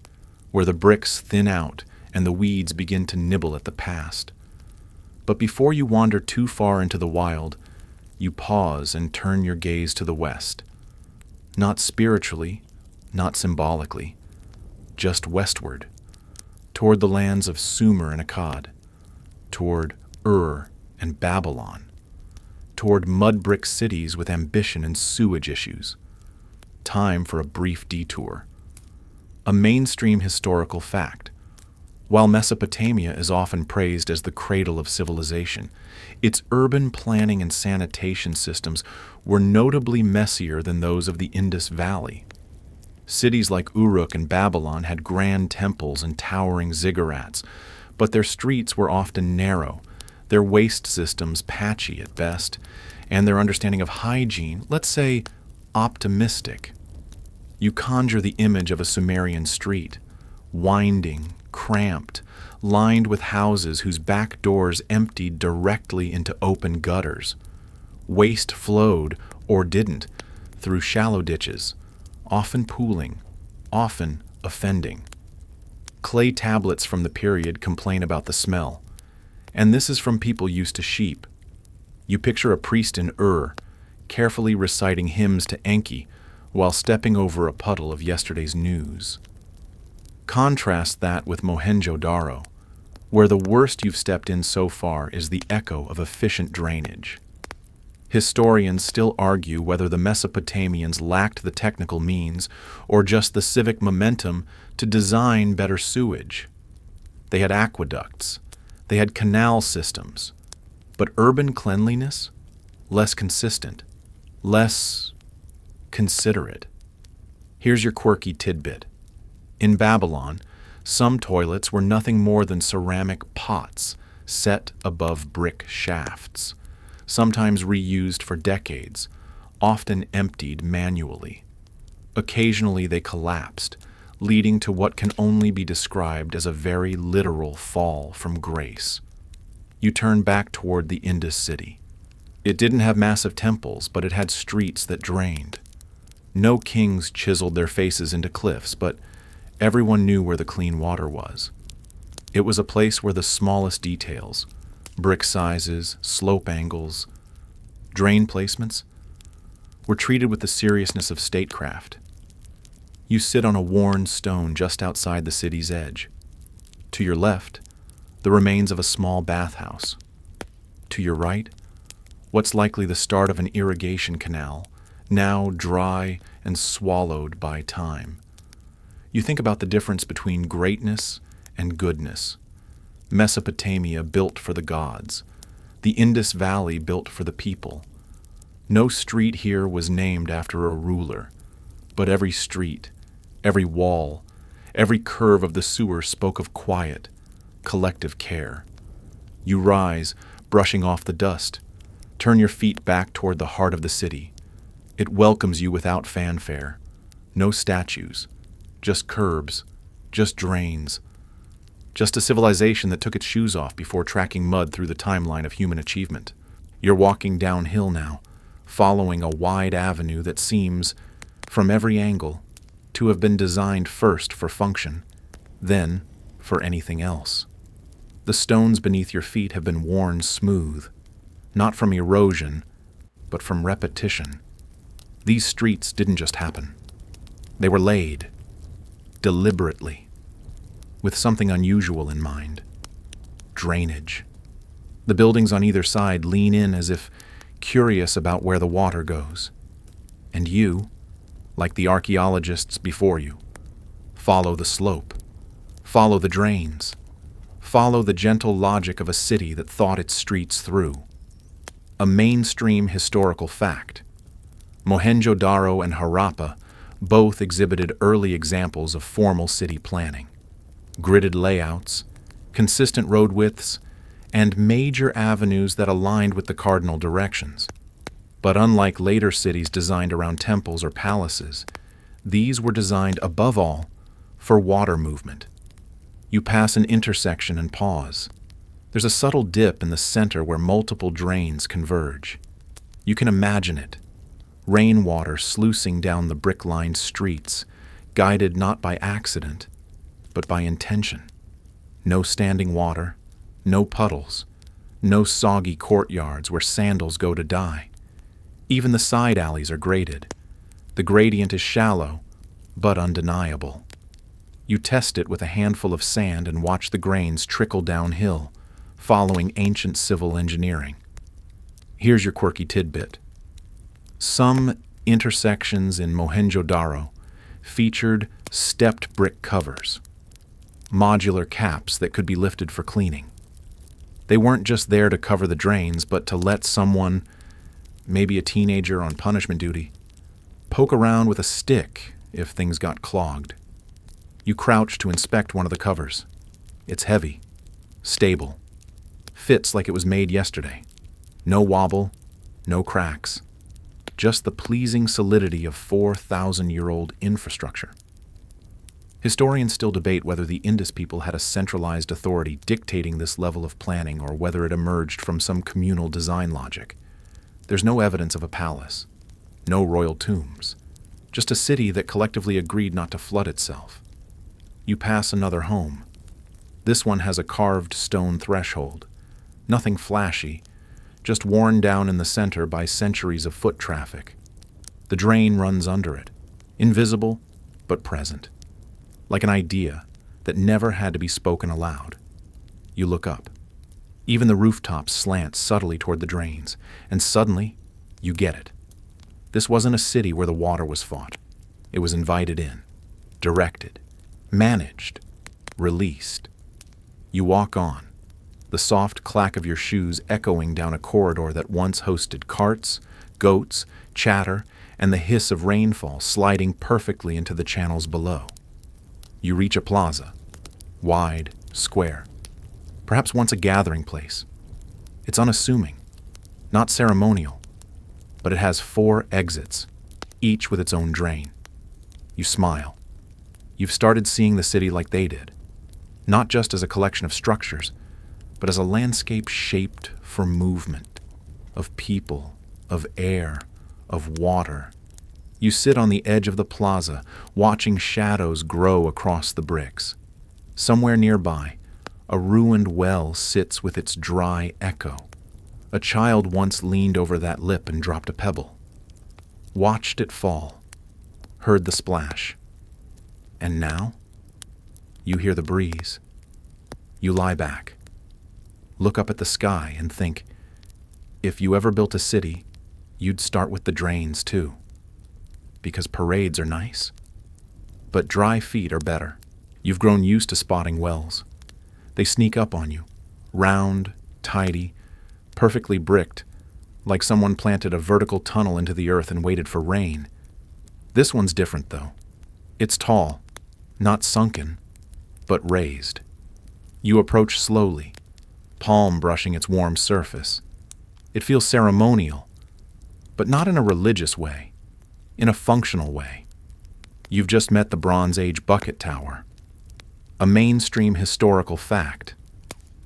where the bricks thin out and the weeds begin to nibble at the past. But before you wander too far into the wild, you pause and turn your gaze to the west. Not spiritually, not symbolically, just westward, toward the lands of Sumer and Akkad, toward Ur and Babylon, toward toward mud brick cities with ambition and sewage issues. Time for a brief detour. A mainstream historical fact. While Mesopotamia is often praised as the cradle of civilization, its urban planning and sanitation systems were notably messier than those of the Indus Valley. Cities like Uruk and Babylon had grand temples and towering ziggurats, but their streets were often narrow, their waste systems patchy at best, and their understanding of hygiene, let's say, optimistic. You conjure the image of a Sumerian street, winding, cramped, lined with houses whose back doors emptied directly into open gutters. Waste flowed, or didn't, through shallow ditches, often pooling, often offending. Clay tablets from the period complain about the smell, and this is from people used to sheep. You picture a priest in Ur, carefully reciting hymns to Enki while stepping over a puddle of yesterday's news. Contrast that with Mohenjo-daro, where the worst you've stepped in so far is the echo of efficient drainage. Historians still argue whether the Mesopotamians lacked the technical means or just the civic momentum to design better sewage. They had aqueducts, they had canal systems, but urban cleanliness? Less consistent, less considerate. Here's your quirky tidbit. In Babylon, some toilets were nothing more than ceramic pots set above brick shafts, sometimes reused for decades, often emptied manually. Occasionally they collapsed, leading to what can only be described as a very literal fall from grace. You turn back toward the Indus city. It didn't have massive temples, but it had streets that drained. No kings chiseled their faces into cliffs, but everyone knew where the clean water was. It was a place where the smallest details, brick sizes, slope angles, drain placements, were treated with the seriousness of statecraft. You sit on a worn stone just outside the city's edge. To your left, the remains of a small bathhouse. To your right, what's likely the start of an irrigation canal, now dry and swallowed by time. You think about the difference between greatness and goodness. Mesopotamia built for the gods, the Indus Valley built for the people. No street here was named after a ruler, but every street, every wall, every curve of the sewer spoke of quiet, collective care. You rise, brushing off the dust, turn your feet back toward the heart of the city. It welcomes you without fanfare. No statues, just curbs, just drains, just a civilization that took its shoes off before tracking mud through the timeline of human achievement. You're walking downhill now, following a wide avenue that seems, from every angle, to have been designed first for function, then for anything else. The stones beneath your feet have been worn smooth, not from erosion, but from repetition. These streets didn't just happen. They were laid, deliberately, with something unusual in mind: drainage. The buildings on either side lean in as if curious about where the water goes. And you, like the archaeologists before you, follow the slope, follow the drains, follow the gentle logic of a city that thought its streets through. A mainstream historical fact. Mohenjo-daro and Harappa both exhibited early examples of formal city planning. Gridded layouts, consistent road widths, and major avenues that aligned with the cardinal directions. But unlike later cities designed around temples or palaces, these were designed above all for water movement. You pass an intersection and pause. There's a subtle dip in the center where multiple drains converge. You can imagine it. Rainwater sluicing down the brick-lined streets, guided not by accident, but by intention. No standing water, no puddles, no soggy courtyards where sandals go to die. Even the side alleys are graded. The gradient is shallow, but undeniable. You test it with a handful of sand and watch the grains trickle downhill, following ancient civil engineering. Here's your quirky tidbit. Some intersections in Mohenjo-daro featured stepped brick covers, modular caps that could be lifted for cleaning. They weren't just there to cover the drains, but to let someone, maybe a teenager on punishment duty, poke around with a stick if things got clogged. You crouch to inspect one of the covers. It's heavy, stable, fits like it was made yesterday. No wobble, no cracks. Just the pleasing solidity of 4,000-year-old infrastructure. Historians still debate whether the Indus people had a centralized authority dictating this level of planning or whether it emerged from some communal design logic. There's no evidence of a palace, no royal tombs, just a city that collectively agreed not to flood itself. You pass another home. This one has a carved stone threshold. Nothing flashy, just worn down in the center by centuries of foot traffic. The drain runs under it, invisible but present, like an idea that never had to be spoken aloud. You look up. Even the rooftops slant subtly toward the drains, and suddenly, you get it. This wasn't a city where the water was fought. It was invited in, directed, managed, released. You walk on, the soft clack of your shoes echoing down a corridor that once hosted carts, goats, chatter, and the hiss of rainfall sliding perfectly into the channels below. You reach a plaza, wide, square, perhaps once a gathering place. It's unassuming, not ceremonial, but it has 4 exits, each with its own drain. You smile. You've started seeing the city like they did, not just as a collection of structures, but as a landscape shaped for movement, of people, of air, of water. You sit on the edge of the plaza, watching shadows grow across the bricks. Somewhere nearby, a ruined well sits with its dry echo. A child once leaned over that lip and dropped a pebble. Watched it fall, heard the splash. And now, you hear the breeze. You lie back, look up at the sky and think, if you ever built a city, you'd start with the drains too. Because parades are nice, but dry feet are better. You've grown used to spotting wells. They sneak up on you, round, tidy, perfectly bricked, like someone planted a vertical tunnel into the earth and waited for rain. This one's different, though. It's tall, not sunken, but raised. You approach slowly, palm brushing its warm surface. It feels ceremonial, but not in a religious way. In a functional way. You've just met the Bronze Age bucket tower. A mainstream historical fact.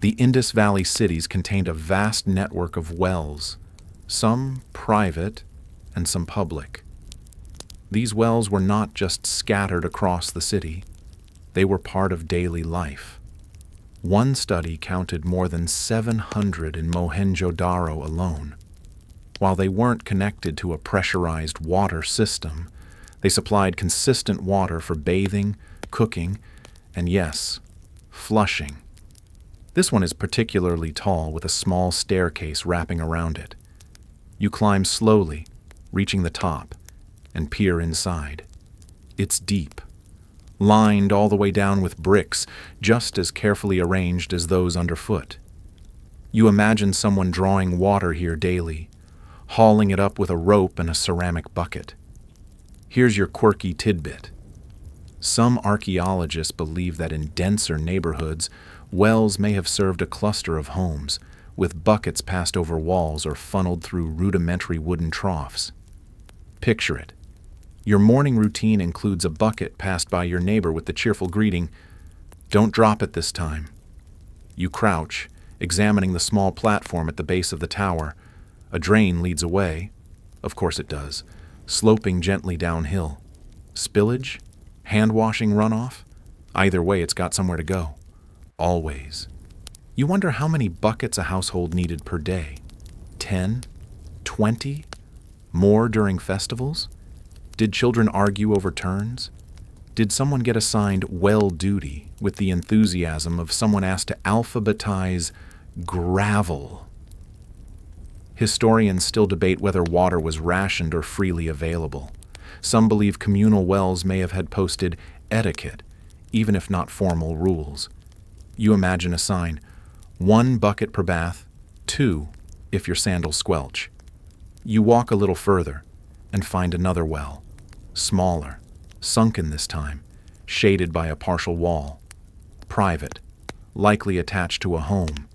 The Indus Valley cities contained a vast network of wells, some private and some public. These wells were not just scattered across the city, they were part of daily life. One study counted more than 700 in Mohenjo-daro alone. While they weren't connected to a pressurized water system, they supplied consistent water for bathing, cooking, and yes, flushing. This one is particularly tall with a small staircase wrapping around it. You climb slowly, reaching the top, and peer inside. It's deep, lined all the way down with bricks, just as carefully arranged as those underfoot. You imagine someone drawing water here daily, hauling it up with a rope and a ceramic bucket. Here's your quirky tidbit. Some archaeologists believe that in denser neighborhoods, wells may have served a cluster of homes, with buckets passed over walls or funneled through rudimentary wooden troughs. Picture it. Your morning routine includes a bucket passed by your neighbor with the cheerful greeting, "Don't drop it this time." You crouch, examining the small platform at the base of the tower. A drain leads away, of course it does, sloping gently downhill. Spillage? Hand-washing runoff? Either way, it's got somewhere to go. Always. You wonder how many buckets a household needed per day. 10? 20? More during festivals? Did children argue over turns? Did someone get assigned well duty with the enthusiasm of someone asked to alphabetize gravel? Historians still debate whether water was rationed or freely available. Some believe communal wells may have had posted etiquette, even if not formal rules. You imagine a sign, 1 bucket per bath, 2 if your sandals squelch. You walk a little further and find another well, smaller, sunken this time, shaded by a partial wall, private, likely attached to a home.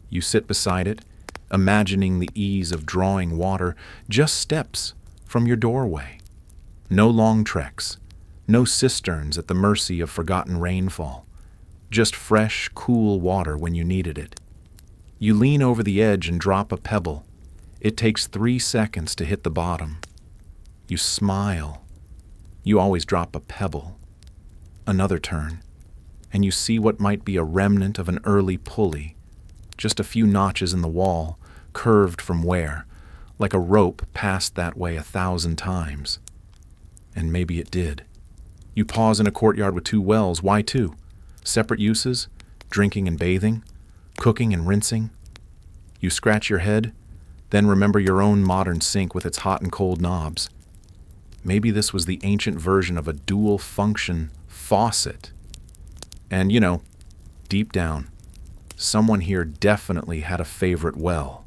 You sit beside it, imagining the ease of drawing water just steps from your doorway. No long treks, no cisterns at the mercy of forgotten rainfall, just fresh, cool water when you needed it. You lean over the edge and drop a pebble. It takes 3 seconds to hit the bottom. You smile. You always drop a pebble. Another turn, and you see what might be a remnant of an early pulley, just a few notches in the wall, curved from wear, like a rope passed that way 1,000 times. And maybe it did. You pause in a courtyard with 2 wells. Why 2? Separate uses? Drinking and bathing? Cooking and rinsing? You scratch your head, then remember your own modern sink with its hot and cold knobs. Maybe this was the ancient version of a dual-function faucet. And, deep down, someone here definitely had a favorite well.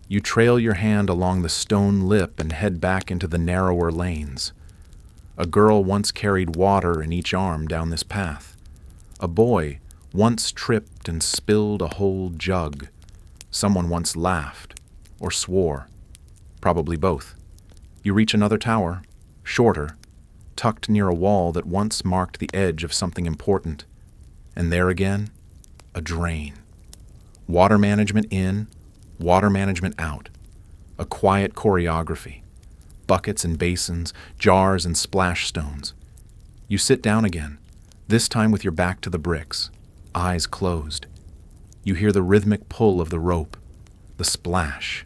You trail your hand along the stone lip and head back into the narrower lanes. A girl once carried water in each arm down this path. A boy once tripped and spilled a whole jug. Someone once laughed or swore. Probably both. You reach another tower, shorter, tucked near a wall that once marked the edge of something important. And there again, a drain. Water management in, water management out. A quiet choreography. Buckets and basins, jars and splash stones. You sit down again, this time with your back to the bricks, eyes closed. You hear the rhythmic pull of the rope, the splash,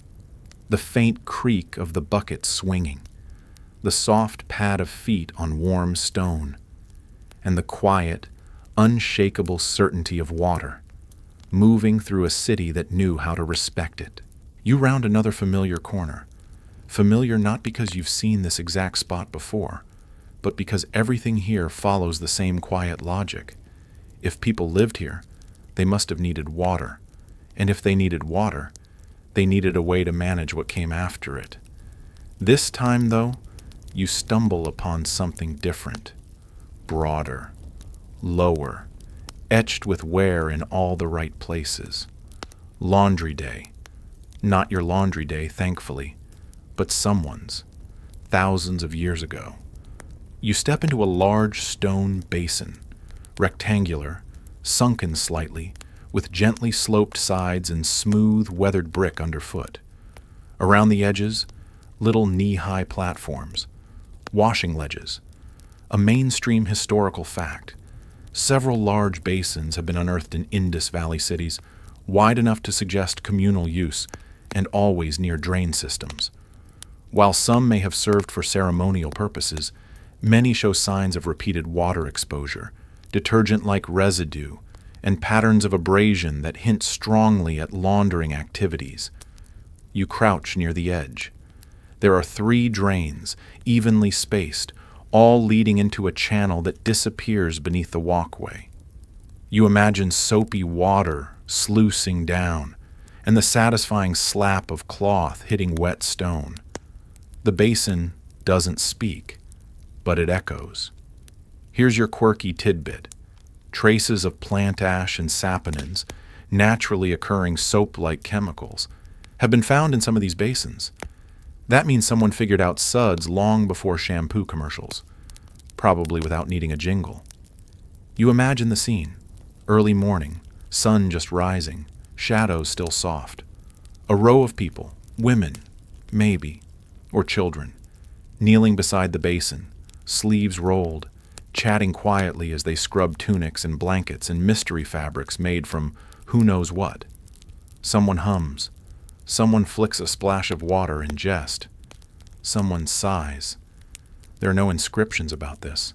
the faint creak of the bucket swinging, the soft pad of feet on warm stone, and the quiet, unshakable certainty of water, moving through a city that knew how to respect it. You round another familiar corner. Familiar not because you've seen this exact spot before, but because everything here follows the same quiet logic. If people lived here, they must have needed water, and if they needed water, they needed a way to manage what came after it. This time, though, you stumble upon something different, broader, lower, etched with wear in all the right places. Laundry day. Not your laundry day, thankfully, but someone's, thousands of years ago. You step into a large stone basin, rectangular, sunken slightly, with gently sloped sides and smooth, weathered brick underfoot. Around the edges, little knee-high platforms, washing ledges. A mainstream historical fact. Several large basins have been unearthed in Indus Valley cities, wide enough to suggest communal use, and always near drain systems. While some may have served for ceremonial purposes, many show signs of repeated water exposure, detergent-like residue, and patterns of abrasion that hint strongly at laundering activities. You crouch near the edge. There are 3 drains, evenly spaced, all leading into a channel that disappears beneath the walkway. You imagine soapy water sluicing down, and the satisfying slap of cloth hitting wet stone. The basin doesn't speak, but it echoes. Here's your quirky tidbit. Traces of plant ash and saponins, naturally occurring soap-like chemicals, have been found in some of these basins. That means someone figured out suds long before shampoo commercials, probably without needing a jingle. You imagine the scene. Early morning, sun just rising, shadows still soft. A row of people, women, maybe, or children, kneeling beside the basin, sleeves rolled, chatting quietly as they scrub tunics and blankets and mystery fabrics made from who knows what. Someone hums. Someone flicks a splash of water in jest. Someone sighs. There are no inscriptions about this,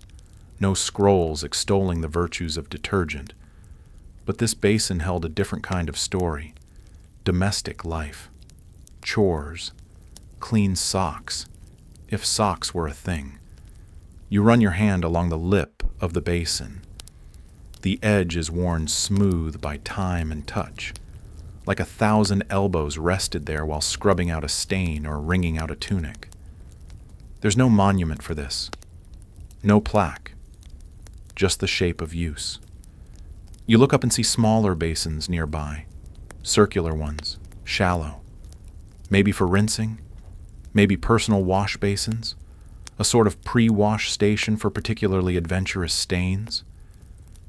no scrolls extolling the virtues of detergent. But this basin held a different kind of story, domestic life. chores, clean socks, if socks were a thing. You run your hand along the lip of the basin. The edge is worn smooth by time and touch, like 1,000 elbows rested there while scrubbing out a stain or wringing out a tunic. There's no monument for this, no plaque, just the shape of use. You look up and see smaller basins nearby, circular ones, shallow, maybe for rinsing, maybe personal wash basins, a sort of pre-wash station for particularly adventurous stains.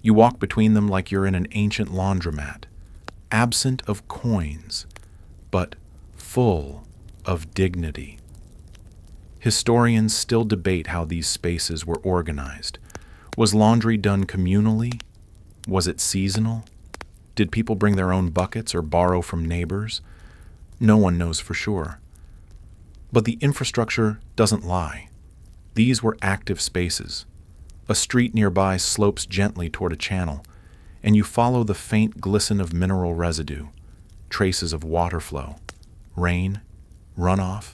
You walk between them like you're in an ancient laundromat, absent of coins, but full of dignity. Historians still debate how these spaces were organized. Was laundry done communally? Was it seasonal? Did people bring their own buckets or borrow from neighbors? No one knows for sure. But the infrastructure doesn't lie. These were active spaces. A street nearby slopes gently toward a channel, and you follow the faint glisten of mineral residue, traces of water flow, rain, runoff,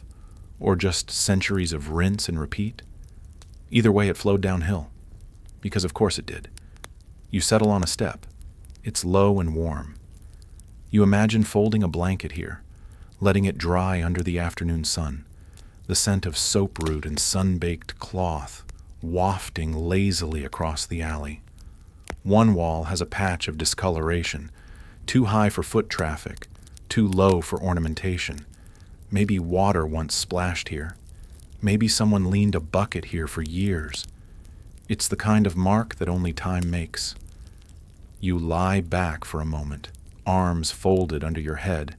or just centuries of rinse and repeat. Either way, it flowed downhill, because of course it did. You settle on a step. It's low and warm. You imagine folding a blanket here, letting it dry under the afternoon sun, the scent of soap root and sun-baked cloth wafting lazily across the alley. One wall has a patch of discoloration, too high for foot traffic, too low for ornamentation. Maybe water once splashed here. Maybe someone leaned a bucket here for years. It's the kind of mark that only time makes. You lie back for a moment, arms folded under your head,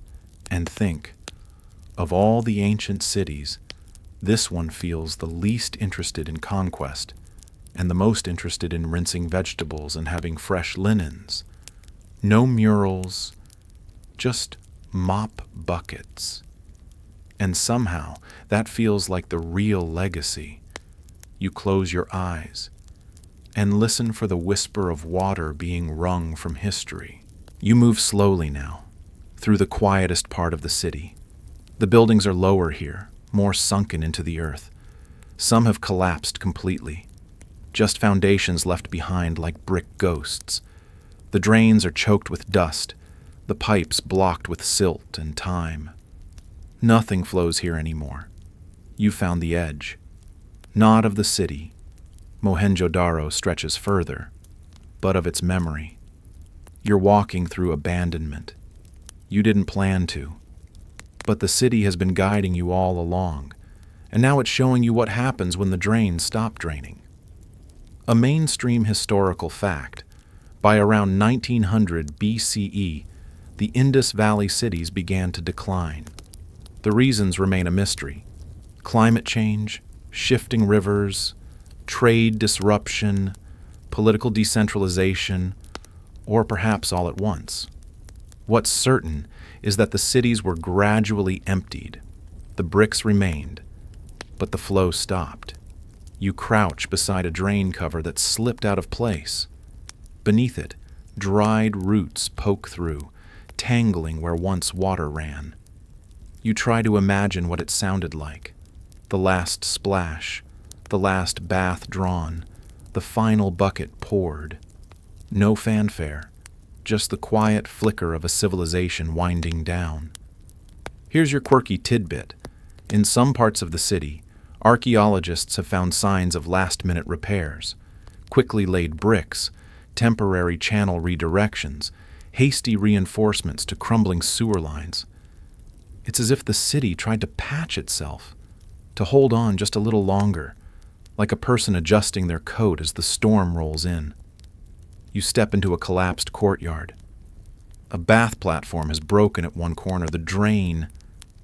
and think, of all the ancient cities, this one feels the least interested in conquest and the most interested in rinsing vegetables and having fresh linens. No murals, just mop buckets. And somehow that feels like the real legacy. You close your eyes and listen for the whisper of water being wrung from history. You move slowly now, through the quietest part of the city. The buildings are lower here, more sunken into the earth. Some have collapsed completely, just foundations left behind like brick ghosts. The drains are choked with dust, the pipes blocked with silt and time. Nothing flows here anymore. You found the edge. Not of the city. Mohenjo-daro stretches further, but of its memory. You're walking through abandonment. You didn't plan to. But the city has been guiding you all along, and now it's showing you what happens when the drains stop draining. A mainstream historical fact, by around 1900 BCE, the Indus Valley cities began to decline. The reasons remain a mystery. Climate change, shifting rivers, trade disruption, political decentralization, or perhaps all at once. What's certain is that the cities were gradually emptied. The bricks remained, but the flow stopped. You crouch beside a drain cover that slipped out of place. Beneath it, dried roots poke through, tangling where once water ran. You try to imagine what it sounded like. The last splash, the last bath drawn, the final bucket poured. No fanfare, just the quiet flicker of a civilization winding down. Here's your quirky tidbit. In some parts of the city, archaeologists have found signs of last-minute repairs, quickly laid bricks, temporary channel redirections, hasty reinforcements to crumbling sewer lines. It's as if the city tried to patch itself, to hold on just a little longer, like a person adjusting their coat as the storm rolls in. You step into a collapsed courtyard. A bath platform has broken at one corner, the drain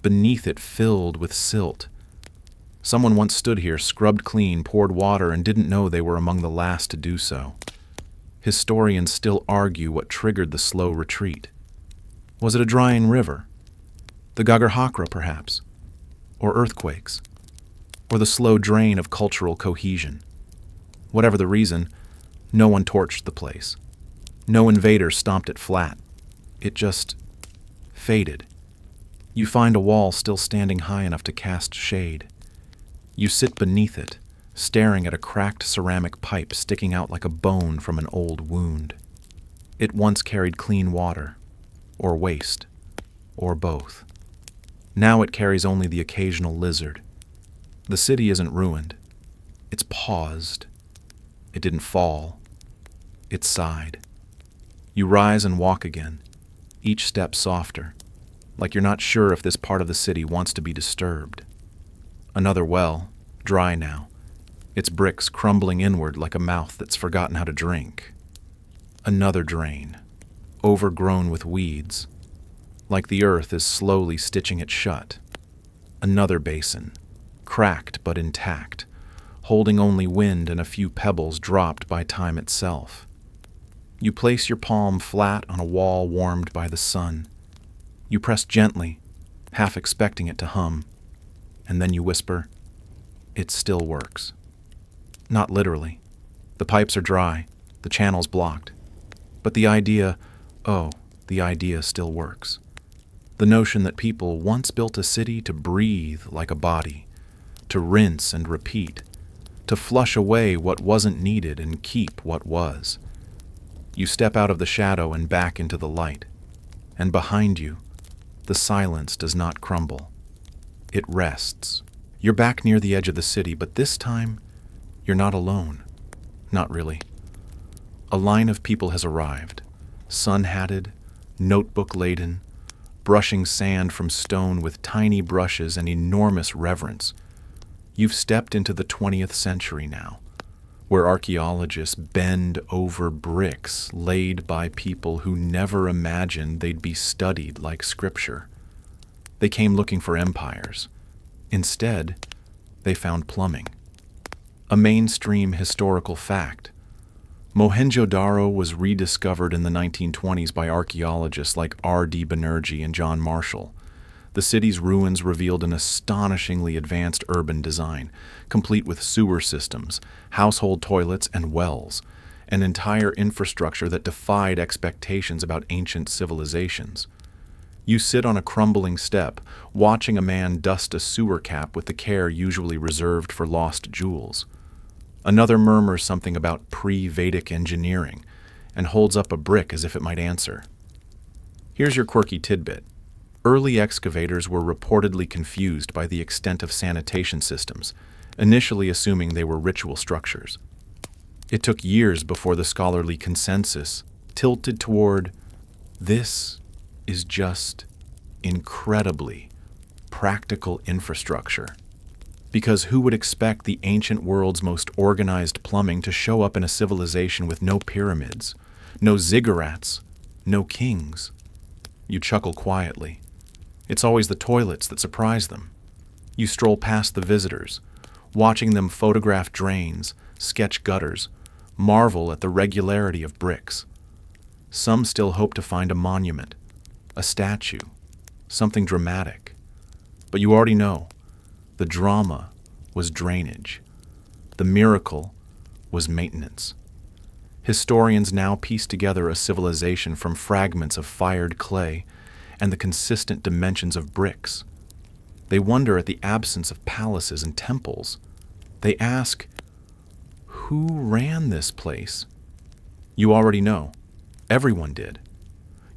beneath it filled with silt. Someone once stood here, scrubbed clean, poured water, and didn't know they were among the last to do so. Historians still argue what triggered the slow retreat. Was it a drying river? The Gagarhakra, perhaps? Or earthquakes? Or the slow drain of cultural cohesion? Whatever the reason, no one torched the place. No invader stomped it flat. It just faded. You find a wall still standing high enough to cast shade. You sit beneath it, staring at a cracked ceramic pipe sticking out like a bone from an old wound. It once carried clean water, or waste, or both. Now it carries only the occasional lizard. The city isn't ruined. It's paused. It didn't fall. It sighed. You rise and walk again, each step softer, like you're not sure if this part of the city wants to be disturbed. Another well, dry now, its bricks crumbling inward like a mouth that's forgotten how to drink. Another drain, overgrown with weeds, like the earth is slowly stitching it shut. Another basin, cracked but intact, holding only wind and a few pebbles dropped by time itself. You place your palm flat on a wall warmed by the sun. You press gently, half expecting it to hum, and then you whisper, "It still works." Not literally. The pipes are dry, the channels blocked. But the idea still works. The notion that people once built a city to breathe like a body, to rinse and repeat, to flush away what wasn't needed and keep what was. You step out of the shadow and back into the light, and behind you, the silence does not crumble. It rests. You're back near the edge of the city, but this time, you're not alone. Not really. A line of people has arrived, sun-hatted, notebook-laden, brushing sand from stone with tiny brushes and enormous reverence. You've stepped into the 20th century now, where archaeologists bend over bricks laid by people who never imagined they'd be studied like scripture. They came looking for empires. Instead, they found plumbing. A mainstream historical fact. Mohenjo-daro was rediscovered in the 1920s by archaeologists like R.D. Banerjee and John Marshall. The city's ruins revealed an astonishingly advanced urban design, complete with sewer systems, household toilets, and wells, an entire infrastructure that defied expectations about ancient civilizations. You sit on a crumbling step, watching a man dust a sewer cap with the care usually reserved for lost jewels. Another murmurs something about pre-Vedic engineering and holds up a brick as if it might answer. Here's your quirky tidbit. Early excavators were reportedly confused by the extent of sanitation systems, initially assuming they were ritual structures. It took years before the scholarly consensus tilted toward, this is just incredibly practical infrastructure. Because who would expect the ancient world's most organized plumbing to show up in a civilization with no pyramids, no ziggurats, no kings? You chuckle quietly. It's always the toilets that surprise them. You stroll past the visitors, watching them photograph drains, sketch gutters, marvel at the regularity of bricks. Some still hope to find a monument, a statue, something dramatic. But you already know, the drama was drainage. The miracle was maintenance. Historians now piece together a civilization from fragments of fired clay and the consistent dimensions of bricks. They wonder at the absence of palaces and temples. They ask, who ran this place? You already know. Everyone did.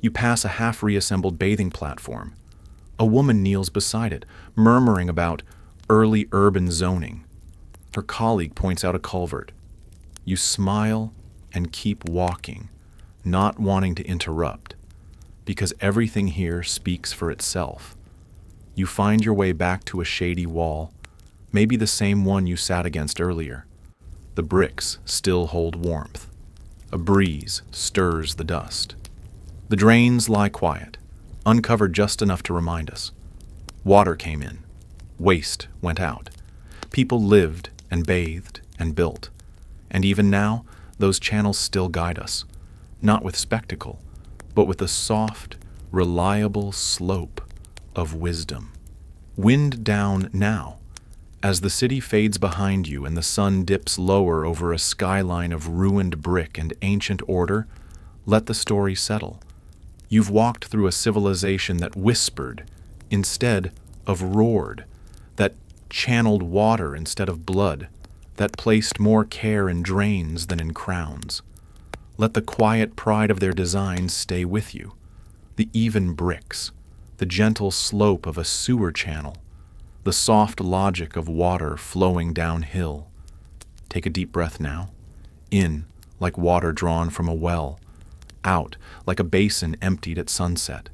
You pass a half-reassembled bathing platform. A woman kneels beside it, murmuring about early urban zoning. Her colleague points out a culvert. You smile and keep walking, not wanting to interrupt, because everything here speaks for itself. You find your way back to a shady wall, maybe the same one you sat against earlier. The bricks still hold warmth. A breeze stirs the dust. The drains lie quiet, uncovered just enough to remind us. Water came in. Waste went out. People lived and bathed and built. And even now, those channels still guide us, not with spectacle, but with a soft, reliable slope of wisdom. Wind down now. As the city fades behind you and the sun dips lower over a skyline of ruined brick and ancient order, let the story settle. You've walked through a civilization that whispered, instead of roared, that channeled water instead of blood, that placed more care in drains than in crowns. Let the quiet pride of their designs stay with you, the even bricks, the gentle slope of a sewer channel, the soft logic of water flowing downhill. Take a deep breath now. In, like water drawn from a well. Out, like a basin emptied at sunset.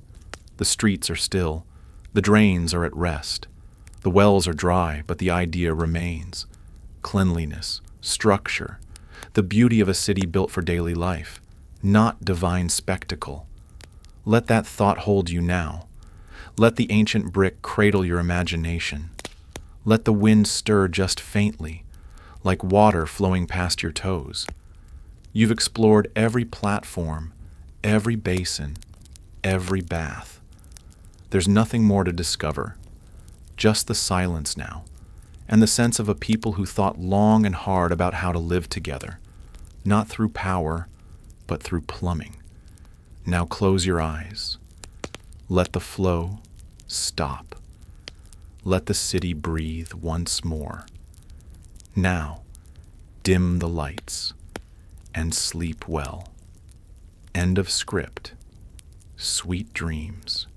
The streets are still. The drains are at rest. The wells are dry, but the idea remains. Cleanliness, structure, the beauty of a city built for daily life, not divine spectacle. Let that thought hold you now. Let the ancient brick cradle your imagination. Let the wind stir just faintly, like water flowing past your toes. You've explored every platform, every basin, every bath. There's nothing more to discover, just the silence now, and the sense of a people who thought long and hard about how to live together, not through power, but through plumbing. Now close your eyes. Let the flow stop. Let the city breathe once more. Now, dim the lights and sleep well. End of script. Sweet dreams.